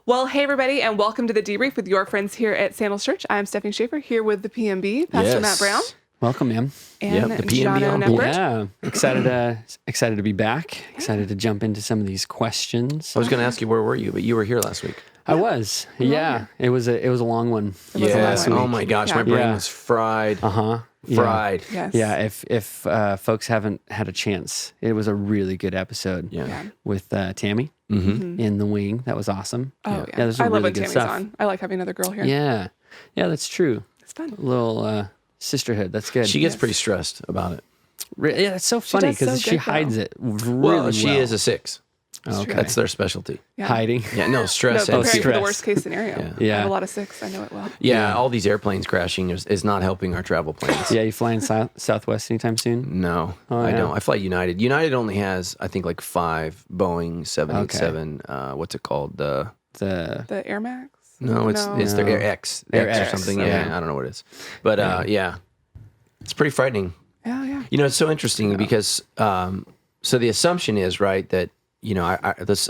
Well, hey, everybody, and welcome to the debrief with your friends here at Sandals Church. I'm Stephanie Schaefer here with the PMB, Pastor Matt Brown. Welcome, ma'am. And the John PMB on board. O'Neill. Yeah, excited to be back. Excited to jump into some of these questions. I was going to ask you where were you, but you were here last week. I was. Yeah, it was a long one. It was a long one. Oh my gosh, my brain was fried. Fried. Yeah. Yes. Yeah, if folks haven't had a chance, it was a really good episode. Yeah. With Tammy in the wing. That was awesome. Oh, yeah. there's I some love really when good Tammy's stuff. on. I like having another girl here. Yeah, that's true. It's fun. A little sisterhood. That's good. She gets pretty stressed about it. Yeah, it's so funny does so because she good, hides though. it really Well, she well. is a 6. Okay. That's their specialty. Yeah. Hiding. Yeah, no, No, stress. preparing and for the stress. worst case scenario. Yeah. I have a lot of 6. I know it well. Yeah, all these airplanes crashing is not helping our travel plans. Yeah, you flying Southwest anytime soon? No, Oh, I yeah. don't. I fly United. United only has, I think, like 5 Boeing 787. What's it called? The The Air Max? No, it's their No. Air X, Air X or X, something. okay. Yeah, I don't know what it is. But yeah, it's pretty frightening. Yeah. You know, it's so interesting because so the assumption is right that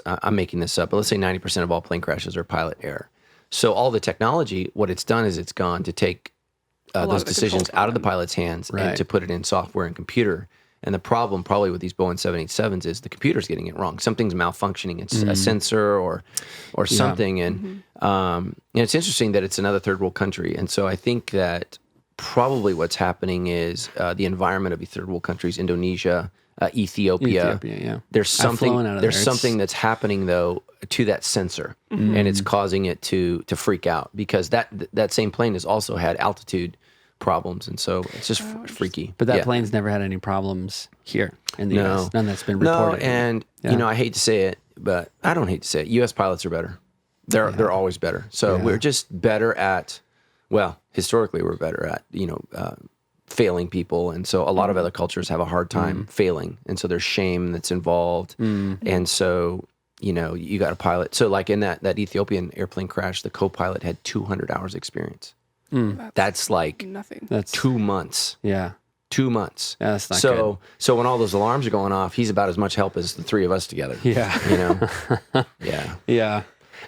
I'm making this up, but let's say 90% of all plane crashes are pilot error. So all the technology, what it's done is it's gone to take lot those of the decisions control out of the from them. pilot's hands Right. and to put it in software and computer. And the problem probably with these Boeing 787s is the computer's getting it wrong. Something's malfunctioning. It's a sensor or something. And it's interesting that it's another third world country. And so I think that probably what's happening is the environment of these third world countries, Indonesia, Ethiopia. Yeah. There's I've flown out something. of There's there. something that's happening though to that sensor, and it's causing it to freak out because that same plane has also had altitude problems, and so it's just freaky. But that Yeah. plane's never had any problems here in the No. U.S. None that's been No, reported. and I hate to say it, but I don't hate to say it. U.S. pilots are better. They're always better. So we're just better at. Well, historically, we're better at failing people, and so a lot of other cultures have a hard time failing, and so there's shame that's involved, and so you got a pilot. So like in that Ethiopian airplane crash, the co-pilot had 200 hours experience. That's like Nothing. That's 2 months. yeah. 2 months. Yeah, that's not So when all those alarms are going off, he's about as much help as the 3 of us together. Yeah. Yeah. Yeah.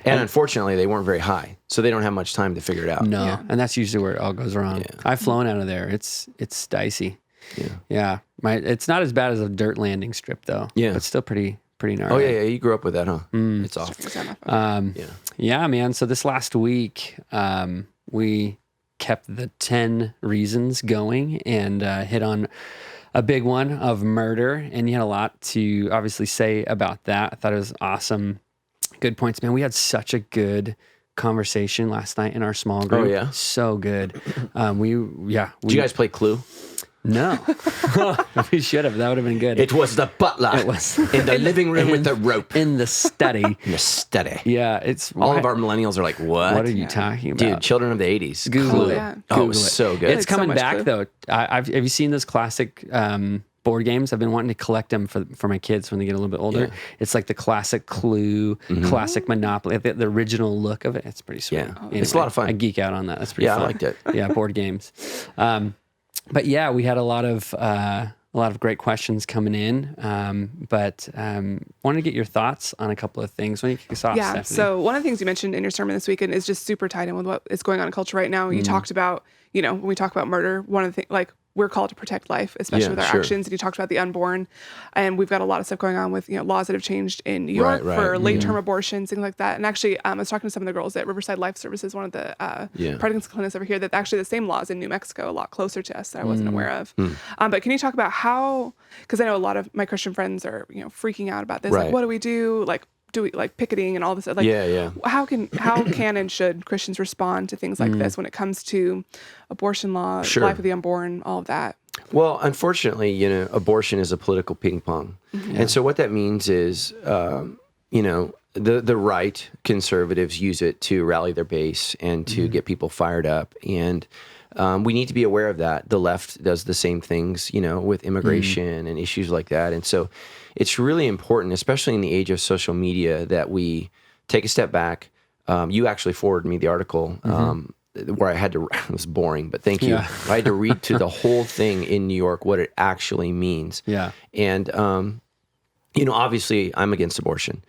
And unfortunately, they weren't very high, so they don't have much time to figure it out. No, Yeah. and that's usually where it all goes wrong. Yeah. I've flown out of there. It's dicey. Yeah. Yeah. It's not as bad as a dirt landing strip though. Yeah. But still pretty gnarly. Oh yeah, you grew up with that, huh? It's awful. Yeah. Yeah, man. So this last week, we kept the 10 reasons going and hit on a big one of murder. And you had a lot to obviously say about that. I thought it was awesome. Good points, man. We had such a good conversation last night in our small group. Oh, yeah? So good. Did you guys play Clue? No. We should have. That would have been good. It was the butler. It was. in the living room with the rope. In the study. In the study. Yeah, it's All of our millennials are like, what? What are you talking about? Dude, children of the 80s. Google Clue. it. Yeah. Oh, it Google was it. so good. It's It's so coming much back Clue. though. Have you seen those classic board games? I've been wanting to collect them for my kids when they get a little bit older. Yeah. It's like the classic Clue, classic Monopoly, the original look of it. It's pretty sweet. Yeah. It's a lot of fun. I geek out on that. That's pretty Yeah, I fun. liked it. Yeah, board games. But yeah, we had a lot of great questions coming in. But wanted to get your thoughts on a couple of things. Why don't you kick us off, Yeah. Stephanie? So one of the things you mentioned in your sermon this weekend is just super tied in with what is going on in culture right now. You talked about, when we talk about murder, one of the things, like we're called to protect life, especially Yeah, with our sure. actions. And you talked about the unborn, and we've got a lot of stuff going on with laws that have changed in New York Right, for late-term abortions, things like that. And actually, I was talking to some of the girls at Riverside Life Services, one of the pregnancy clinics over here, that actually the same laws in New Mexico, a lot closer to us that I wasn't aware of. But can you talk about how? Because I know a lot of my Christian friends are freaking out about this. Like, Right. what do we do? Like, do we like picketing and all this? Like, Yeah. how can and should Christians respond to things like this when it comes to abortion law, Sure. life of the unborn, all of that? Well, unfortunately, abortion is a political ping pong. And so what that means is, the right conservatives use it to rally their base and to get people fired up. And we need to be aware of that. The left does the same things, with immigration and issues like that. And so it's really important, especially in the age of social media, that we take a step back. You actually forwarded me the article where I had to, it was boring, but thank you. Yeah. I had to read to the whole thing in New York, what it actually means. Yeah. And, obviously I'm against abortion.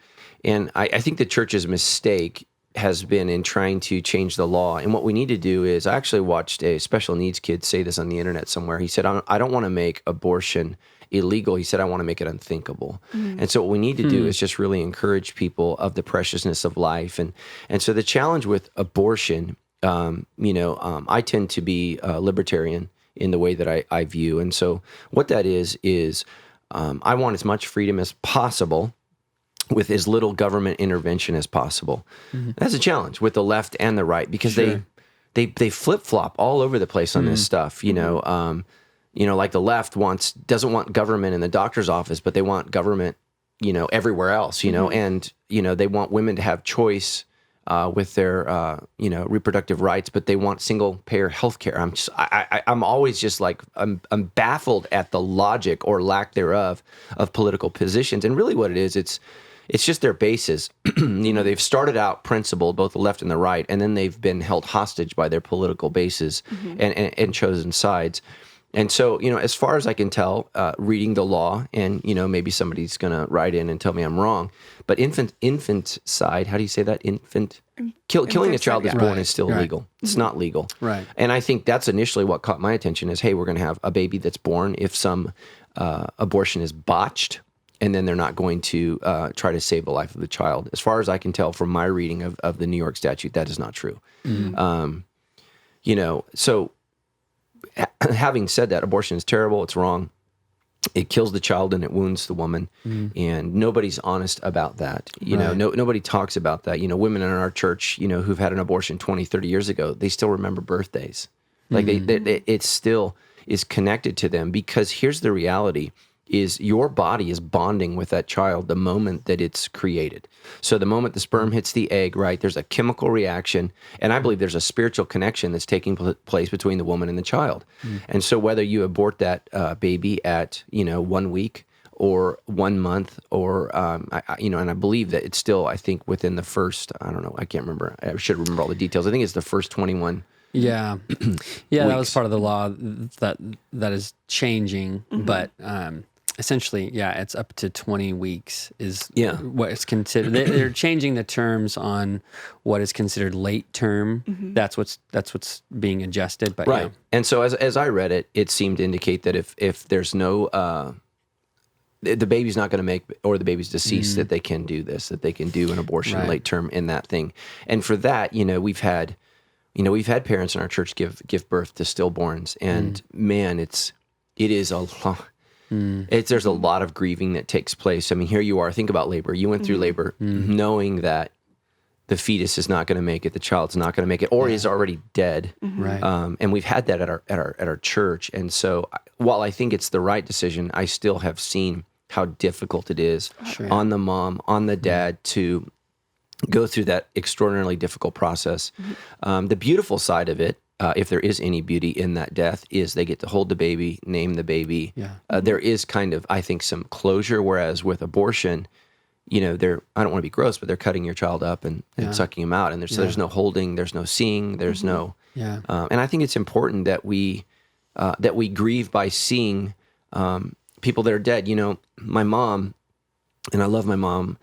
And I think the church's mistake has been in trying to change the law. And what we need to do is, I actually watched a special needs kid say this on the internet somewhere. He said, I don't want to make abortion illegal. He said, I want to make it unthinkable. And so what we need to do is just really encourage people of the preciousness of life. And so the challenge with abortion, I tend to be libertarian in the way that I view. And so what that is I want as much freedom as possible with as little government intervention as possible. That's a challenge with the left and the right, because they flip-flop all over the place on this stuff. Like the left doesn't want government in the doctor's office, but they want government, everywhere else, and, they want women to have choice with their, reproductive rights, but they want single-payer health care. I'm always just like, I'm baffled at the logic or lack thereof of political positions. And really what it is, it's just their bases. They've started out principled, both the left and the right, and then they've been held hostage by their political bases and chosen sides. And so, as far as I can tell, reading the law, and, maybe somebody's going to write in and tell me I'm wrong, but infanticide, how do you say that? Killing a child that's born is still illegal. It's not legal. Right. And I think that's initially what caught my attention is, hey, we're going to have a baby that's born if some abortion is botched, and then they're not going to try to save the life of the child. As far as I can tell from my reading of the New York statute, that is not true. So having said that, abortion is terrible. It's wrong. It kills the child and it wounds the woman. And nobody's honest about that. Nobody talks about that. Women in our church, who've had an abortion 20, 30 years ago, they still remember birthdays. Like it still is connected to them, because here's the reality. Is your body is bonding with that child the moment that it's created. So the moment the sperm hits the egg, right, there's a chemical reaction, and I believe there's a spiritual connection that's taking place between the woman and the child. And so whether you abort that baby at 1 week or 1 month, or and I believe that it's still, I think within the first, I don't know, I can't remember. I should remember all the details. I think it's the first 21. Yeah, that was part of the law that is changing, but. Essentially, it's up to 20 weeks is what is considered. They're changing the terms on what is considered late term. That's what's being adjusted. But right. And so as I read it, it seemed to indicate that if there's no the baby's not going to make, or the baby's deceased, that they can do this, that they can do an abortion late term in that thing. And for that, we've had parents in our church give birth to stillborns, and man, it is a lot. There's a lot of grieving that takes place. I mean, here you are. Think about labor. You went through labor knowing that the fetus is not going to make it, the child's not going to make it, or is already dead. Right. And we've had that at our church. And so, while I think it's the right decision, I still have seen how difficult it is on the mom, on the dad to go through that extraordinarily difficult process. The beautiful side of it, if there is any beauty in that death, is they get to hold the baby, name the baby. There is kind of, I think, some closure, whereas with abortion, I don't want to be gross, but they're cutting your child up and sucking him out. And there's no holding, there's no seeing, there's no... and I think it's important that we grieve by seeing people that are dead. My mom, and I love my mom,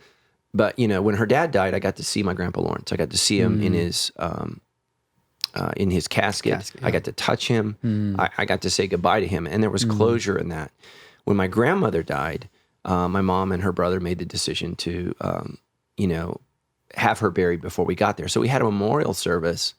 but, when her dad died, I got to see my grandpa Lawrence. I got to see him in his casket. I got to touch him. I got to say goodbye to him. And there was closure in that. When my grandmother died, my mom and her brother made the decision to, have her buried before we got there. So we had a memorial service,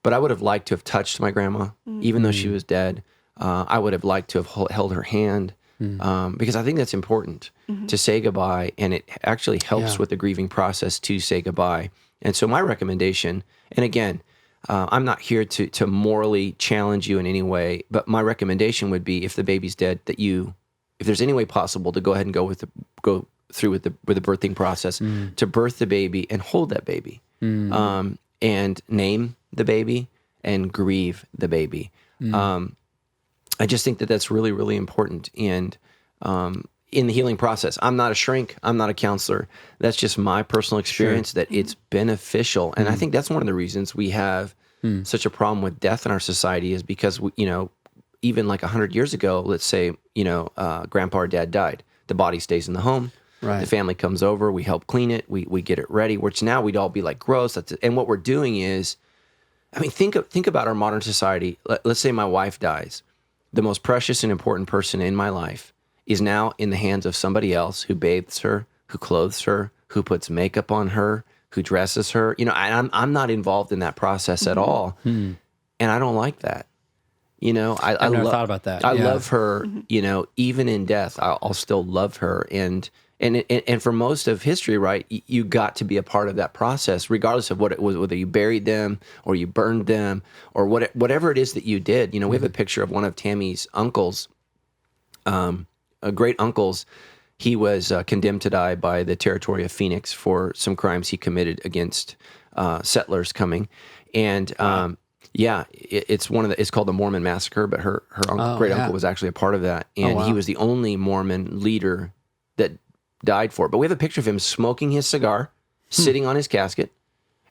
but I would have liked to have touched my grandma, even though she was dead. I would have liked to have held her hand, because I think that's important to say goodbye. And it actually helps with the grieving process to say goodbye. And so my recommendation, and again, I'm not here to morally challenge you in any way, but my recommendation would be, if the baby's dead, that if there's any way possible, to go ahead and go through with the birthing process, to birth the baby and hold that baby, and name the baby and grieve the baby. I just think that that's really, really important. And in the healing process, I'm not a shrink, I'm not a counselor. That's just my personal experience, that it's beneficial. And I think that's one of the reasons we have such a problem with death in our society, is because, even like 100 years ago, let's say, grandpa or dad died. The body stays in the home. Right. The family comes over, we help clean it, we get it ready, which now we'd all be like, gross. And what we're doing is, I mean, think about our modern society. Let's say my wife dies. The most precious and important person in my life is now in the hands of somebody else who bathes her, who clothes her, who puts makeup on her, who dresses her. You know, I'm not involved in that process at all. And I don't like that. You know, I've never thought about that. I love her, you know, even in death, I'll still love her. And for most of history, right, you got to be a part of that process, regardless of what it was, whether you buried them or you burned them or whatever it is that you did. You know, we have a picture of one of Tammy's uncles, great uncles. He was condemned to die by the territory of Phoenix for some crimes he committed against settlers coming. And it's called the Mormon Massacre, but her great uncle was actually a part of that. And he was the only Mormon leader that died for it. But we have a picture of him smoking his cigar, sitting on his casket,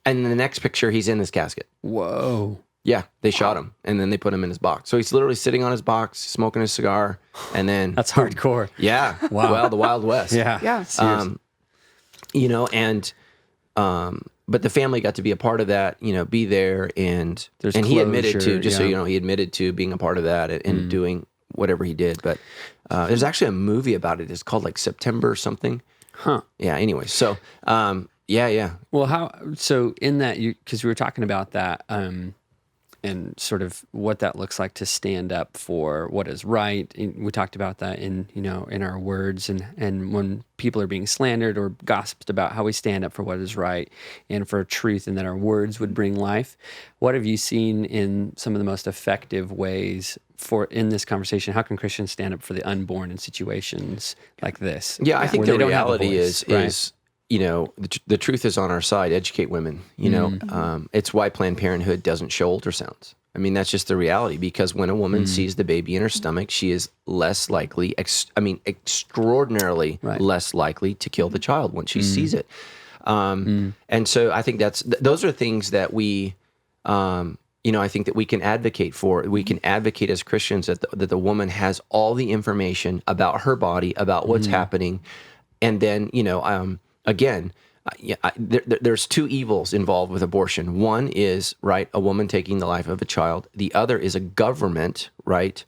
and in the next picture, he's in his casket. Whoa. Yeah, they shot him, and then they put him in his box. So he's literally sitting on his box, smoking his cigar, and then... That's hardcore. Yeah. Wow. Well, the Wild West. Yeah. You know, and... but the family got to be a part of that, you know, be there, and he admitted to, just so you know, he admitted to being a part of that and doing whatever he did. But there's actually a movie about it. It's called like September something. Huh. Yeah. Anyway, so yeah. Well, so in that, because we were talking about that, and sort of what that looks like to stand up for what is right. And we talked about that in our words, and when people are being slandered or gossiped about, how we stand up for what is right and for truth, and that our words would bring life. What have you seen in some of the most effective ways in this conversation? How can Christians stand up for the unborn in situations like this? Yeah, I think the reality is right? You know, the truth is on our side. Educate women. You know, it's why Planned Parenthood doesn't show ultrasounds. I mean, that's just the reality, because when a woman sees the baby in her stomach, she is less likely, extraordinarily less likely to kill the child when she sees it. And so I think those are things that we, you know, I think that we can advocate for. We can advocate as Christians that the woman has all the information about her body, about what's happening. And then, you know, again, there's two evils involved with abortion. One is, right, a woman taking the life of a child. The other is a government, right,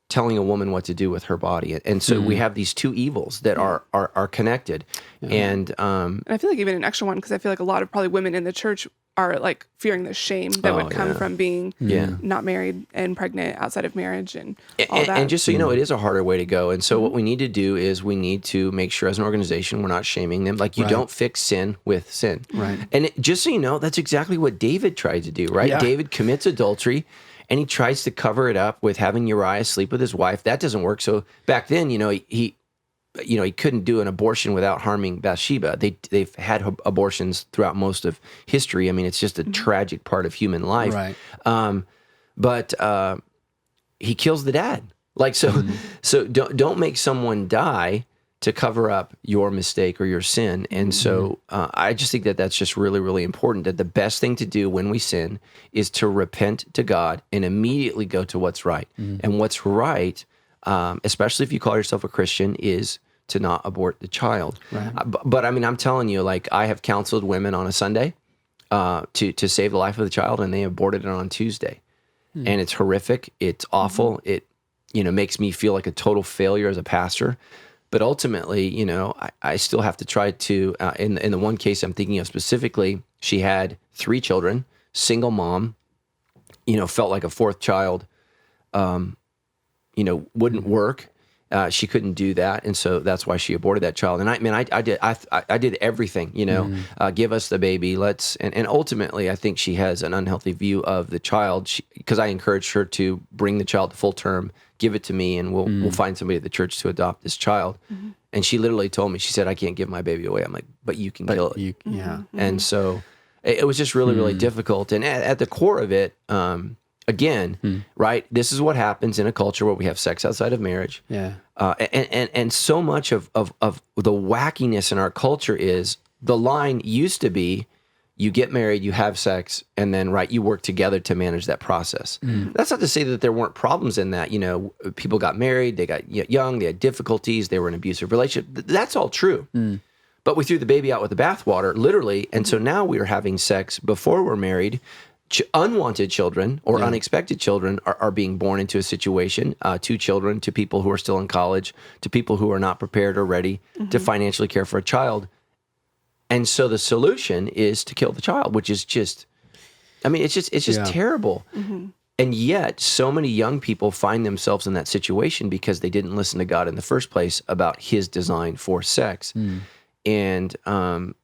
telling a woman what to do with her body. And so we have these two evils that are connected. And I feel like even an extra one, because I feel like a lot of probably women in the church are like fearing the shame that would come from being not married and pregnant outside of marriage and all that. And just so you know, it is a harder way to go. And so what we need to do is we need to make sure as an organization we're not shaming them. Like you don't fix sin with sin. Right. And just so you know, that's exactly what David tried to do, right? Yeah. David commits adultery and he tries to cover it up with having Uriah sleep with his wife. That doesn't work. So back then, you know, he couldn't do an abortion without harming Bathsheba. They've had abortions throughout most of history. I mean, it's just a tragic part of human life. Right. But he kills the dad. Like so don't make someone die to cover up your mistake or your sin. And so I just think that that's just really, really important, that the best thing to do when we sin is to repent to God and immediately go to what's right. And what's right, especially if you call yourself a Christian, is to not abort the child. Right. But I mean, I'm telling you, like I have counseled women on a Sunday to save the life of the child, and they aborted it on Tuesday. And it's horrific. It's awful. It, you know, makes me feel like a total failure as a pastor. But ultimately, you know, I still have to try to, in the one case I'm thinking of specifically, she had 3 children, single mom, you know, felt like a 4th child, you know, wouldn't work. She couldn't do that, and so that's why she aborted that child. And I did everything, you know, give us the baby, and ultimately I think she has an unhealthy view of the child, because I encouraged her to bring the child to full term, give it to me, and we'll find somebody at the church to adopt this child. And she literally told me, she said, I can't give my baby away. I'm like, but you can kill it. And so it was just really, really difficult. And at the core of it, again, right, this is what happens in a culture where we have sex outside of marriage. Yeah. And so much of the wackiness in our culture is, the line used to be, you get married, you have sex, and then, right, you work together to manage that process. That's not to say that there weren't problems in that. You know, people got married, they got young, they had difficulties, they were in an abusive relationship. That's all true. But we threw the baby out with the bathwater, literally. And so now we are having sex before we're married. Unwanted children or unexpected children are being born into a situation, 2 children to people who are still in college, to people who are not prepared or ready to financially care for a child. And so the solution is to kill the child, which is just, I mean, it's just terrible. And yet so many young people find themselves in that situation because they didn't listen to God in the first place about his design for sex. And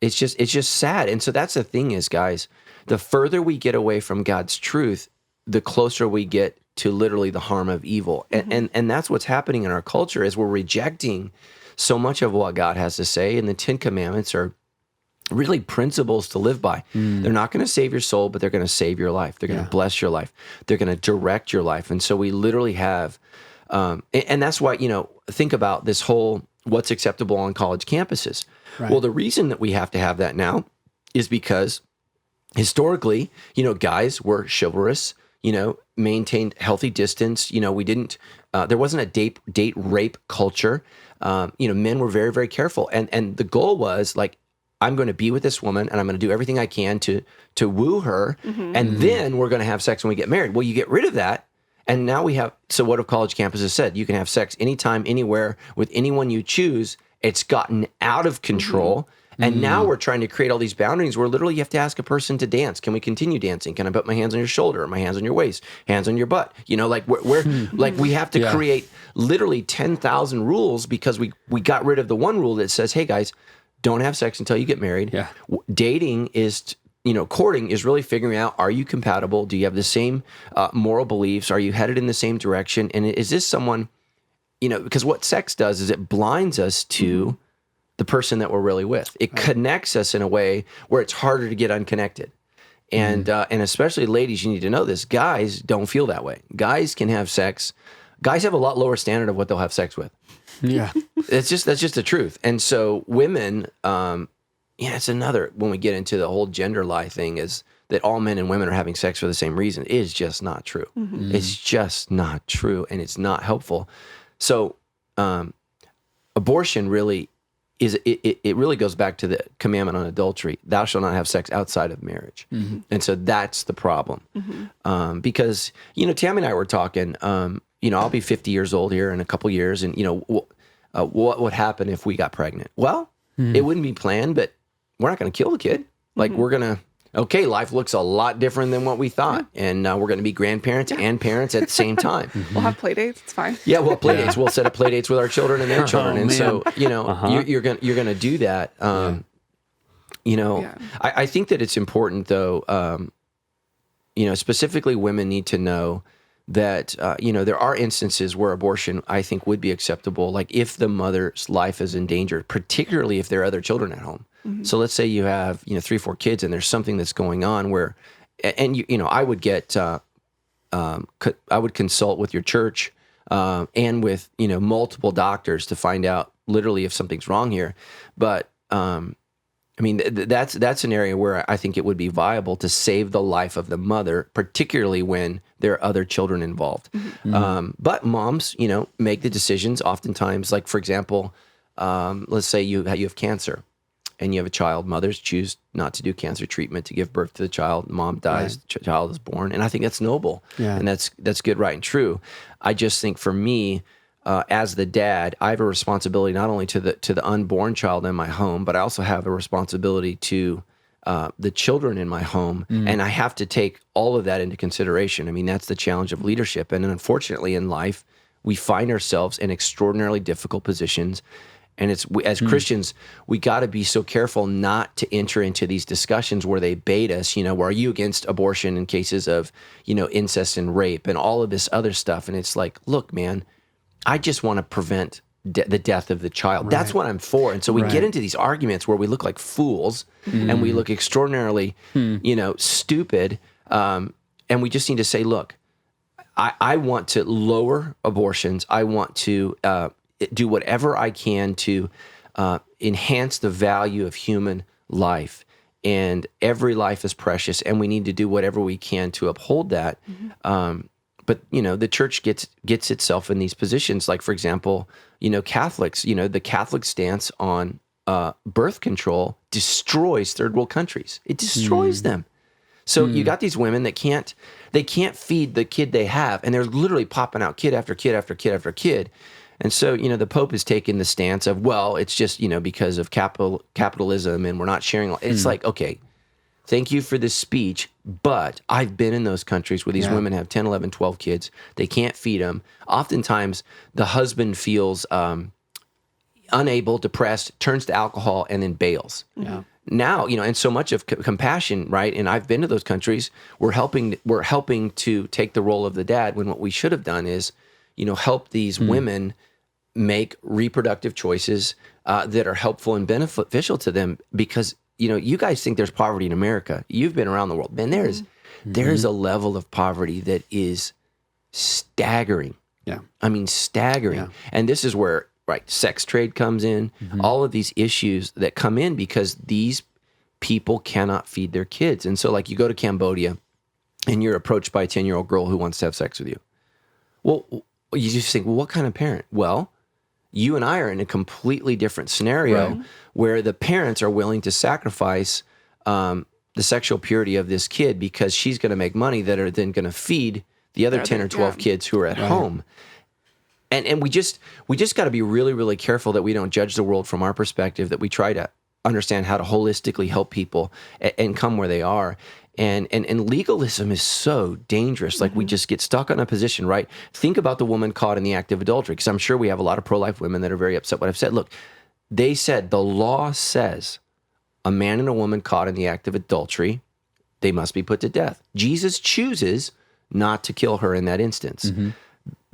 it's just sad. And so that's the thing is, guys, the further we get away from God's truth, the closer we get to literally the harm of evil. And that's what's happening in our culture is we're rejecting so much of what God has to say. And the 10 Commandments are really principles to live by. They're not going to save your soul, but they're going to save your life. They're going to bless your life. They're going to direct your life. And so we literally have, and that's why, you know, think about this whole what's acceptable on college campuses. Right. Well, the reason that we have to have that now is because historically, you know, guys were chivalrous, you know, maintained healthy distance. You know, we didn't, there wasn't a date rape culture. You know, men were very, very careful. And the goal was like, I'm going to be with this woman and I'm going to do everything I can to woo her. And then we're going to have sex when we get married. Well, you get rid of that. And now we have, so what have college campuses said? You can have sex anytime, anywhere, with anyone you choose. It's gotten out of control. And now we're trying to create all these boundaries where literally you have to ask a person to dance. Can we continue dancing? Can I put my hands on your shoulder or my hands on your waist, hands on your butt? You know, like we're like we have to create literally 10,000 rules because we got rid of the one rule that says, hey guys, don't have sex until you get married. Dating is, you know, courting is really figuring out, are you compatible? Do you have the same moral beliefs? Are you headed in the same direction? And is this someone, you know, because what sex does is it blinds us to the person that we're really with. It connects us in a way where it's harder to get unconnected. And and especially ladies, you need to know this. Guys don't feel that way. Guys can have sex. Guys have a lot lower standard of what they'll have sex with. That's just the truth. And so women, it's another, when we get into the whole gender lie thing, is that all men and women are having sex for the same reason is just not true. It's just not true, and it's not helpful. So abortion really is, it really goes back to the commandment on adultery. Thou shalt not have sex outside of marriage. And so that's the problem. Because, you know, Tammy and I were talking, you know, I'll be 50 years old here in a couple years. And, you know, what would happen if we got pregnant? Well, it wouldn't be planned, but we're not going to kill the kid. Like we're going to, okay, life looks a lot different than what we thought. And we're going to be grandparents and parents at the same time. We'll have play dates. It's fine. Yeah, we'll have play dates. We'll set up play dates with our children and their children. And so, you know, you're going to do that. You know, I think that it's important though, you know, specifically women need to know that, you know, there are instances where abortion, I think, would be acceptable. Like if the mother's life is in danger, particularly if there are other children at home. So let's say you have, you know, 3 or 4 kids and there's something that's going on where, and you know, I would get, I would consult with your church and with, you know, multiple doctors to find out literally if something's wrong here. But, I mean, that's an area where I think it would be viable to save the life of the mother, particularly when there are other children involved. But moms, you know, make the decisions oftentimes. Like, for example, let's say you have cancer and you have a child. Mothers choose not to do cancer treatment to give birth to the child. Mom dies, child is born. And I think that's noble. And that's good, right, and true. I just think for me, as the dad, I have a responsibility not only to the unborn child in my home, but I also have a responsibility to the children in my home, and I have to take all of that into consideration. I mean, that's the challenge of leadership, and unfortunately, in life, we find ourselves in extraordinarily difficult positions. And as Christians, we got to be so careful not to enter into these discussions where they bait us. You know, where are you against abortion in cases of, you know, incest and rape and all of this other stuff? And it's like, look, man, I just want to prevent the death of the child. That's what I'm for. And so we get into these arguments where we look like fools and we look extraordinarily, you know, stupid. And we just need to say, look, I want to lower abortions. I want to do whatever I can to enhance the value of human life. and every life is precious, and we need to do whatever we can to uphold that. But the church gets itself in these positions. Like, for example, Catholics. The Catholic stance on birth control destroys third world countries. It destroys them. So you got these women that can't feed the kid they have, and they're literally popping out kid after kid after kid after kid. And so, the Pope has taken the stance of, well, it's just, because of capitalism, and we're not sharing. It's like, okay, thank you for this speech, but I've been in those countries where these women have 10, 11, 12 kids. They can't feed them. Oftentimes, the husband feels unable, depressed, turns to alcohol, and then bails. Yeah. Now, and so much of compassion, right? And I've been to those countries. We're helping to take the role of the dad, when what we should have done is, help these women make reproductive choices that are helpful and beneficial to them. Because, you guys think there's poverty in America. You've been around the world. Man, there's a level of poverty that is staggering. Yeah. I mean, staggering. Yeah. And this is where, right, sex trade comes in, all of these issues that come in because these people cannot feed their kids. And so, like, you go to Cambodia and you're approached by a 10-year-old girl who wants to have sex with you. Well, you just think, well, what kind of parent? Well, you and I are in a completely different scenario where the parents are willing to sacrifice the sexual purity of this kid because she's going to make money that are then going to feed the other 10 or 12 kids who are at home. And we just got to be really, really careful that we don't judge the world from our perspective, that we try to understand how to holistically help people and come where they are. And legalism is so dangerous. Like, we just get stuck on a position, right? Think about the woman caught in the act of adultery, because I'm sure we have a lot of pro-life women that are very upset what I've said. Look, they said the law says a man and a woman caught in the act of adultery, they must be put to death. Jesus chooses not to kill her in that instance.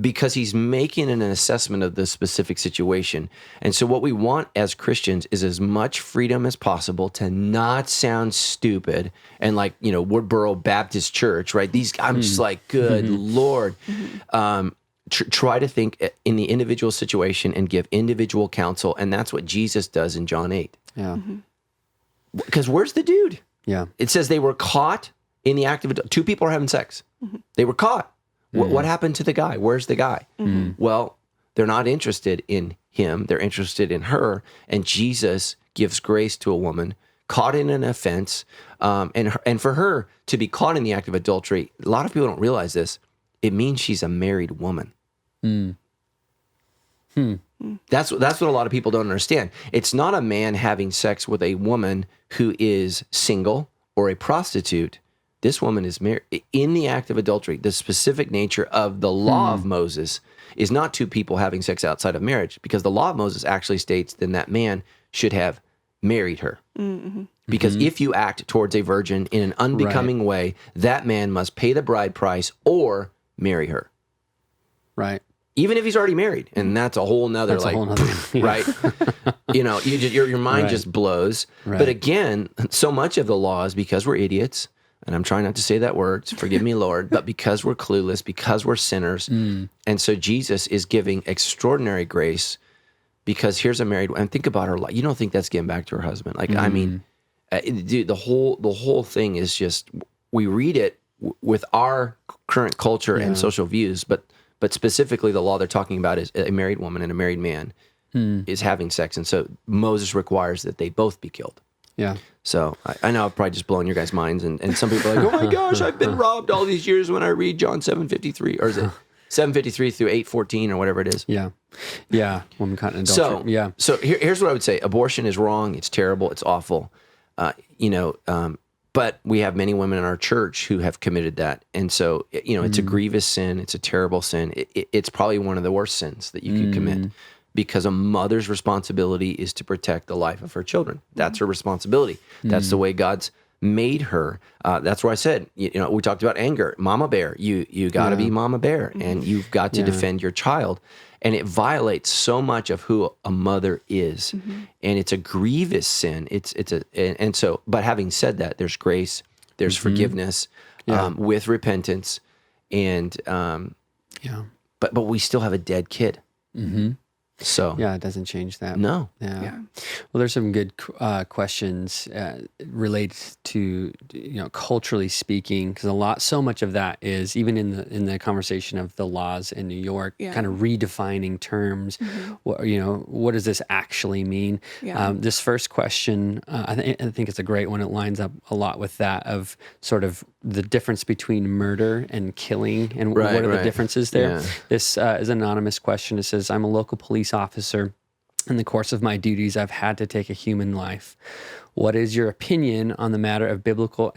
Because he's making an assessment of the specific situation. And so what we want as Christians is as much freedom as possible to not sound stupid and like, Woodboro Baptist Church, right? I'm just like, good Lord. Try to think in the individual situation and give individual counsel. And that's what Jesus does in John 8. Yeah. Because where's the dude? Yeah. It says they were caught in the act of adultery. Two people are having sex. They were caught. What happened to the guy? Where's the guy? Well, they're not interested in him. They're interested in her. And Jesus gives grace to a woman caught in an offense. And for her to be caught in the act of adultery, a lot of people don't realize this. It means she's a married woman. That's what a lot of people don't understand. It's not a man having sex with a woman who is single or a prostitute. This woman is married in the act of adultery. The specific nature of the law of Moses is not two people having sex outside of marriage, because the law of Moses actually states then that man should have married her. Because if you act towards a virgin in an unbecoming way, that man must pay the bride price or marry her. Right. Even if he's already married. And that's a whole nother, right? Your mind just blows. Right. But again, so much of the law is because we're idiots. And I'm trying not to say that word, forgive me, Lord, but because we're clueless, because we're sinners. And so Jesus is giving extraordinary grace, because here's a married woman. And think about her life. You don't think that's getting back to her husband. Like, I mean, dude, the whole thing is just, we read it with our current culture and social views, but specifically the law they're talking about is a married woman and a married man is having sex. And so Moses requires that they both be killed. Yeah. So I know I've probably just blown your guys' minds, and some people are like, oh my gosh, I've been robbed all these years when I read John 7:53, or is it 7:53 through 8:14 or whatever it is? Yeah. Woman caught in adultery. So here's what I would say: abortion is wrong. It's terrible. It's awful. But we have many women in our church who have committed that, and so it's a grievous sin. It's a terrible sin. It's probably one of the worst sins that you could commit. Because a mother's responsibility is to protect the life of her children. That's her responsibility. That's the way God's made her. That's where I said, we talked about anger. Mama bear, you got to be mama bear, and you've got to defend your child. And it violates so much of who a mother is, and it's a grievous sin. But having said that, there's grace, there's forgiveness, with repentance, and but we still have a dead kid. So Yeah, it doesn't change that. no. Yeah. Well, there's some good questions related to culturally speaking, because so much of that is even in the conversation of the laws in New York, kind of redefining terms. What does this actually mean? This first question, I think it's a great one. It lines up a lot with that of sort of the difference between murder and killing, and what are the differences there. Yeah. This is an anonymous question. It says, "I'm a local police officer. In the course of my duties, I've had to take a human life. What is your opinion on the matter of biblical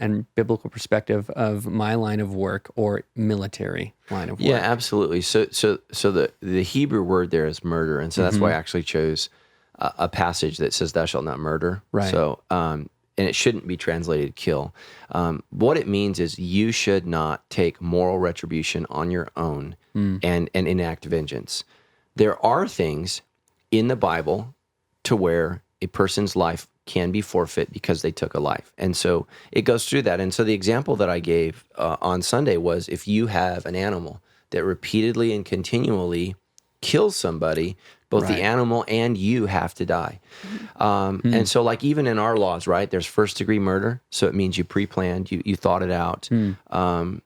perspective of my line of work or military line of work?" Yeah, absolutely. So the Hebrew word there is murder, and so that's why I actually chose a passage that says, "Thou shalt not murder." Right. So and it shouldn't be translated kill. What it means is you should not take moral retribution on your own and enact vengeance. There are things in the Bible to where a person's life can be forfeit because they took a life. And so it goes through that. And so the example that I gave on Sunday was if you have an animal that repeatedly and continually kills somebody, both the animal and you have to die. And so like even in our laws, right, there's first degree murder. So it means you pre-planned, you thought it out, and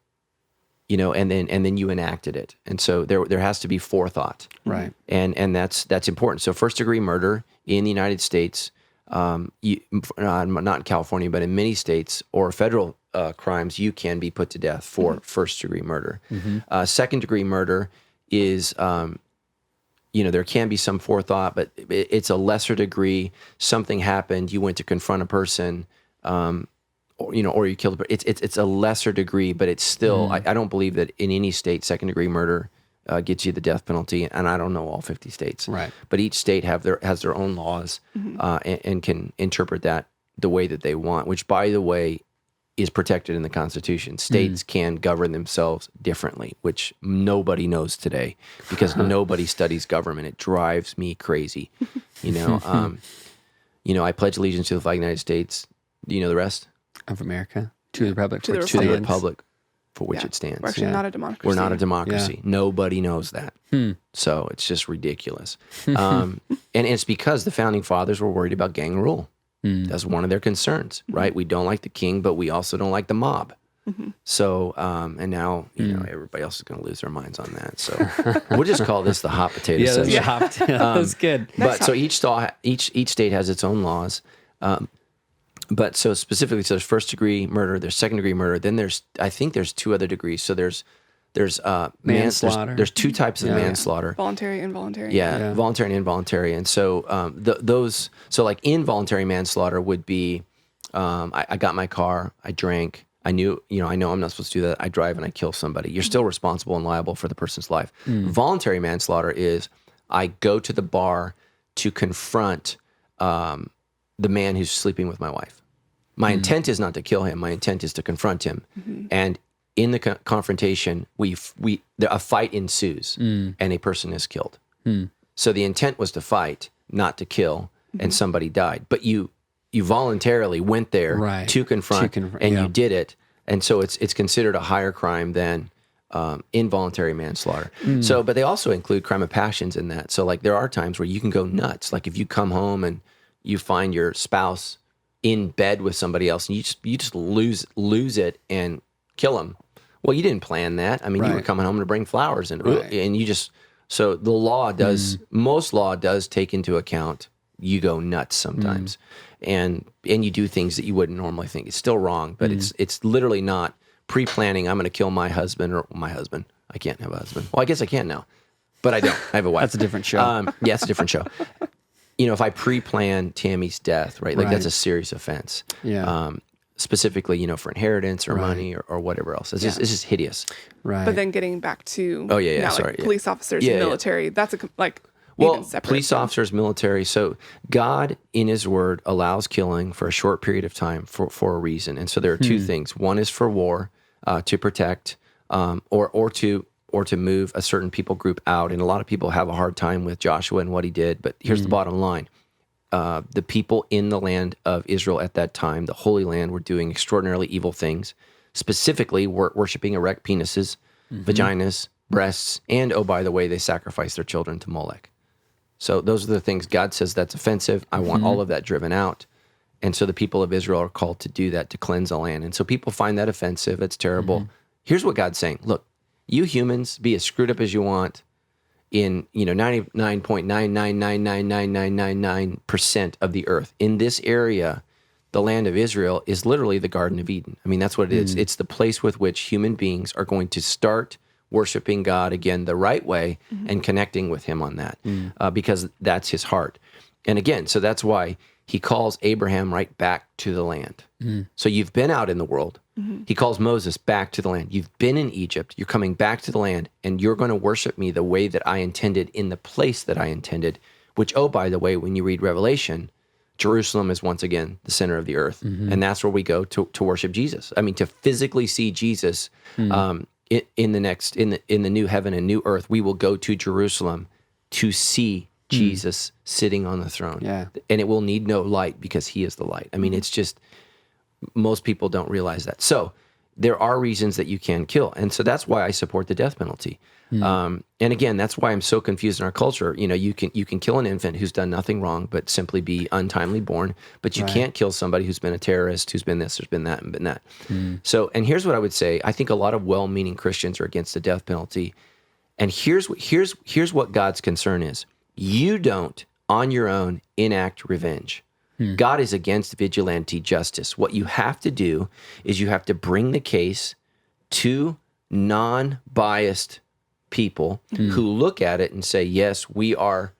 then you enacted it. And so there has to be forethought. Right. And that's important. So first degree murder in the United States, not in California, but in many states or federal crimes, you can be put to death for first degree murder. Second degree murder is, there can be some forethought, but it's a lesser degree. Something happened, you went to confront a person, or you killed a person. It's a lesser degree, but it's still, I don't believe that in any state, second degree murder gets you the death penalty, and I don't know all 50 states. Right. But each state has their own laws and can interpret that the way that they want, which, by the way, is protected in the Constitution. States can govern themselves differently, which nobody knows today because nobody studies government. It drives me crazy. I pledge allegiance to the flag of the United States. Do you know the rest? Of America, to the republic, To the To the republic for which it stands. We're actually not a democracy. We're not a democracy. Nobody knows that. So it's just ridiculous. And it's because the founding fathers were worried about gang rule. That's one of their concerns, right? We don't like the king, but we also don't like the mob. So, and now, everybody else is going to lose their minds on that. So we'll just call this the hot potato session. That's good. But so each state has its own laws. But so specifically, so there's first degree murder, there's second degree murder, then I think there's two other degrees. So there's manslaughter. There's two types of manslaughter. Voluntary, involuntary. Yeah, voluntary and involuntary. And so so like involuntary manslaughter would be, I got my car, I drank, I know I'm not supposed to do that. I drive and I kill somebody. You're still responsible and liable for the person's life. Voluntary manslaughter is I go to the bar to confront the man who's sleeping with my wife. My intent is not to kill him. My intent is to confront him. And in the confrontation, a fight ensues and a person is killed. So the intent was to fight, not to kill, and somebody died. But you voluntarily went there to confront, and you did it. And so it's considered a higher crime than involuntary manslaughter. So, but they also include crime of passions in that. So like there are times where you can go nuts. Like if you come home and you find your spouse in bed with somebody else and you just lose it and kill them. Well, you didn't plan that. I mean, you were coming home to bring flowers and you just, so the law does, most law does take into account you go nuts sometimes and you do things that you wouldn't normally think. It's still wrong, but it's literally not pre-planning. I'm going to kill my husband or my husband. I can't have a husband. Well, I guess I can now, but I don't. I have a wife. That's a different show. Yeah, it's a different show. If I pre-plan Tammy's death, right? Like that's a serious offense. Yeah. Specifically, for inheritance or money or whatever else. It's just hideous. Right. But then getting back to police officers, military, that's even separate. Police officers, military. So God in his word allows killing for a short period of time for a reason. And so there are two things. One is for war, to protect, or to move a certain people group out. And a lot of people have a hard time with Joshua and what he did. But here's the bottom line. The people in the land of Israel at that time, the Holy Land, were doing extraordinarily evil things, specifically worshiping erect penises, vaginas, breasts, and, oh, by the way, they sacrificed their children to Molech. So those are the things God says that's offensive. I want all of that driven out. And so the people of Israel are called to do that, to cleanse the land. And so people find that offensive. It's terrible. Here's what God's saying. Look, you humans, be as screwed up as you want in 99.9999999% of the earth. In this area, the land of Israel is literally the Garden of Eden. I mean, that's what it is. It's the place with which human beings are going to start worshiping God again the right way and connecting with him on that because that's his heart. And again, so that's why he calls Abraham right back to the land. So you've been out in the world. He calls Moses back to the land. You've been in Egypt. You're coming back to the land, and you're going to worship me the way that I intended in the place that I intended, which, oh, by the way, when you read Revelation, Jerusalem is once again the center of the earth. And that's where we go to worship Jesus. I mean, to physically see Jesus in the new heaven and new earth, we will go to Jerusalem to see Jesus sitting on the throne. Yeah. And it will need no light because he is the light. I mean, it's just, most people don't realize that. So there are reasons that you can kill. And so that's why I support the death penalty. And again, that's why I'm so confused in our culture. You can kill an infant who's done nothing wrong, but simply be untimely born. But you can't kill somebody who's been a terrorist, who's been this, who's been that, and been that. So, and here's what I would say. I think a lot of well-meaning Christians are against the death penalty. And here's what God's concern is. You don't, on your own, enact revenge. God is against vigilante justice. What you have to do is you have to bring the case to non-biased people who look at it and say, yes, we are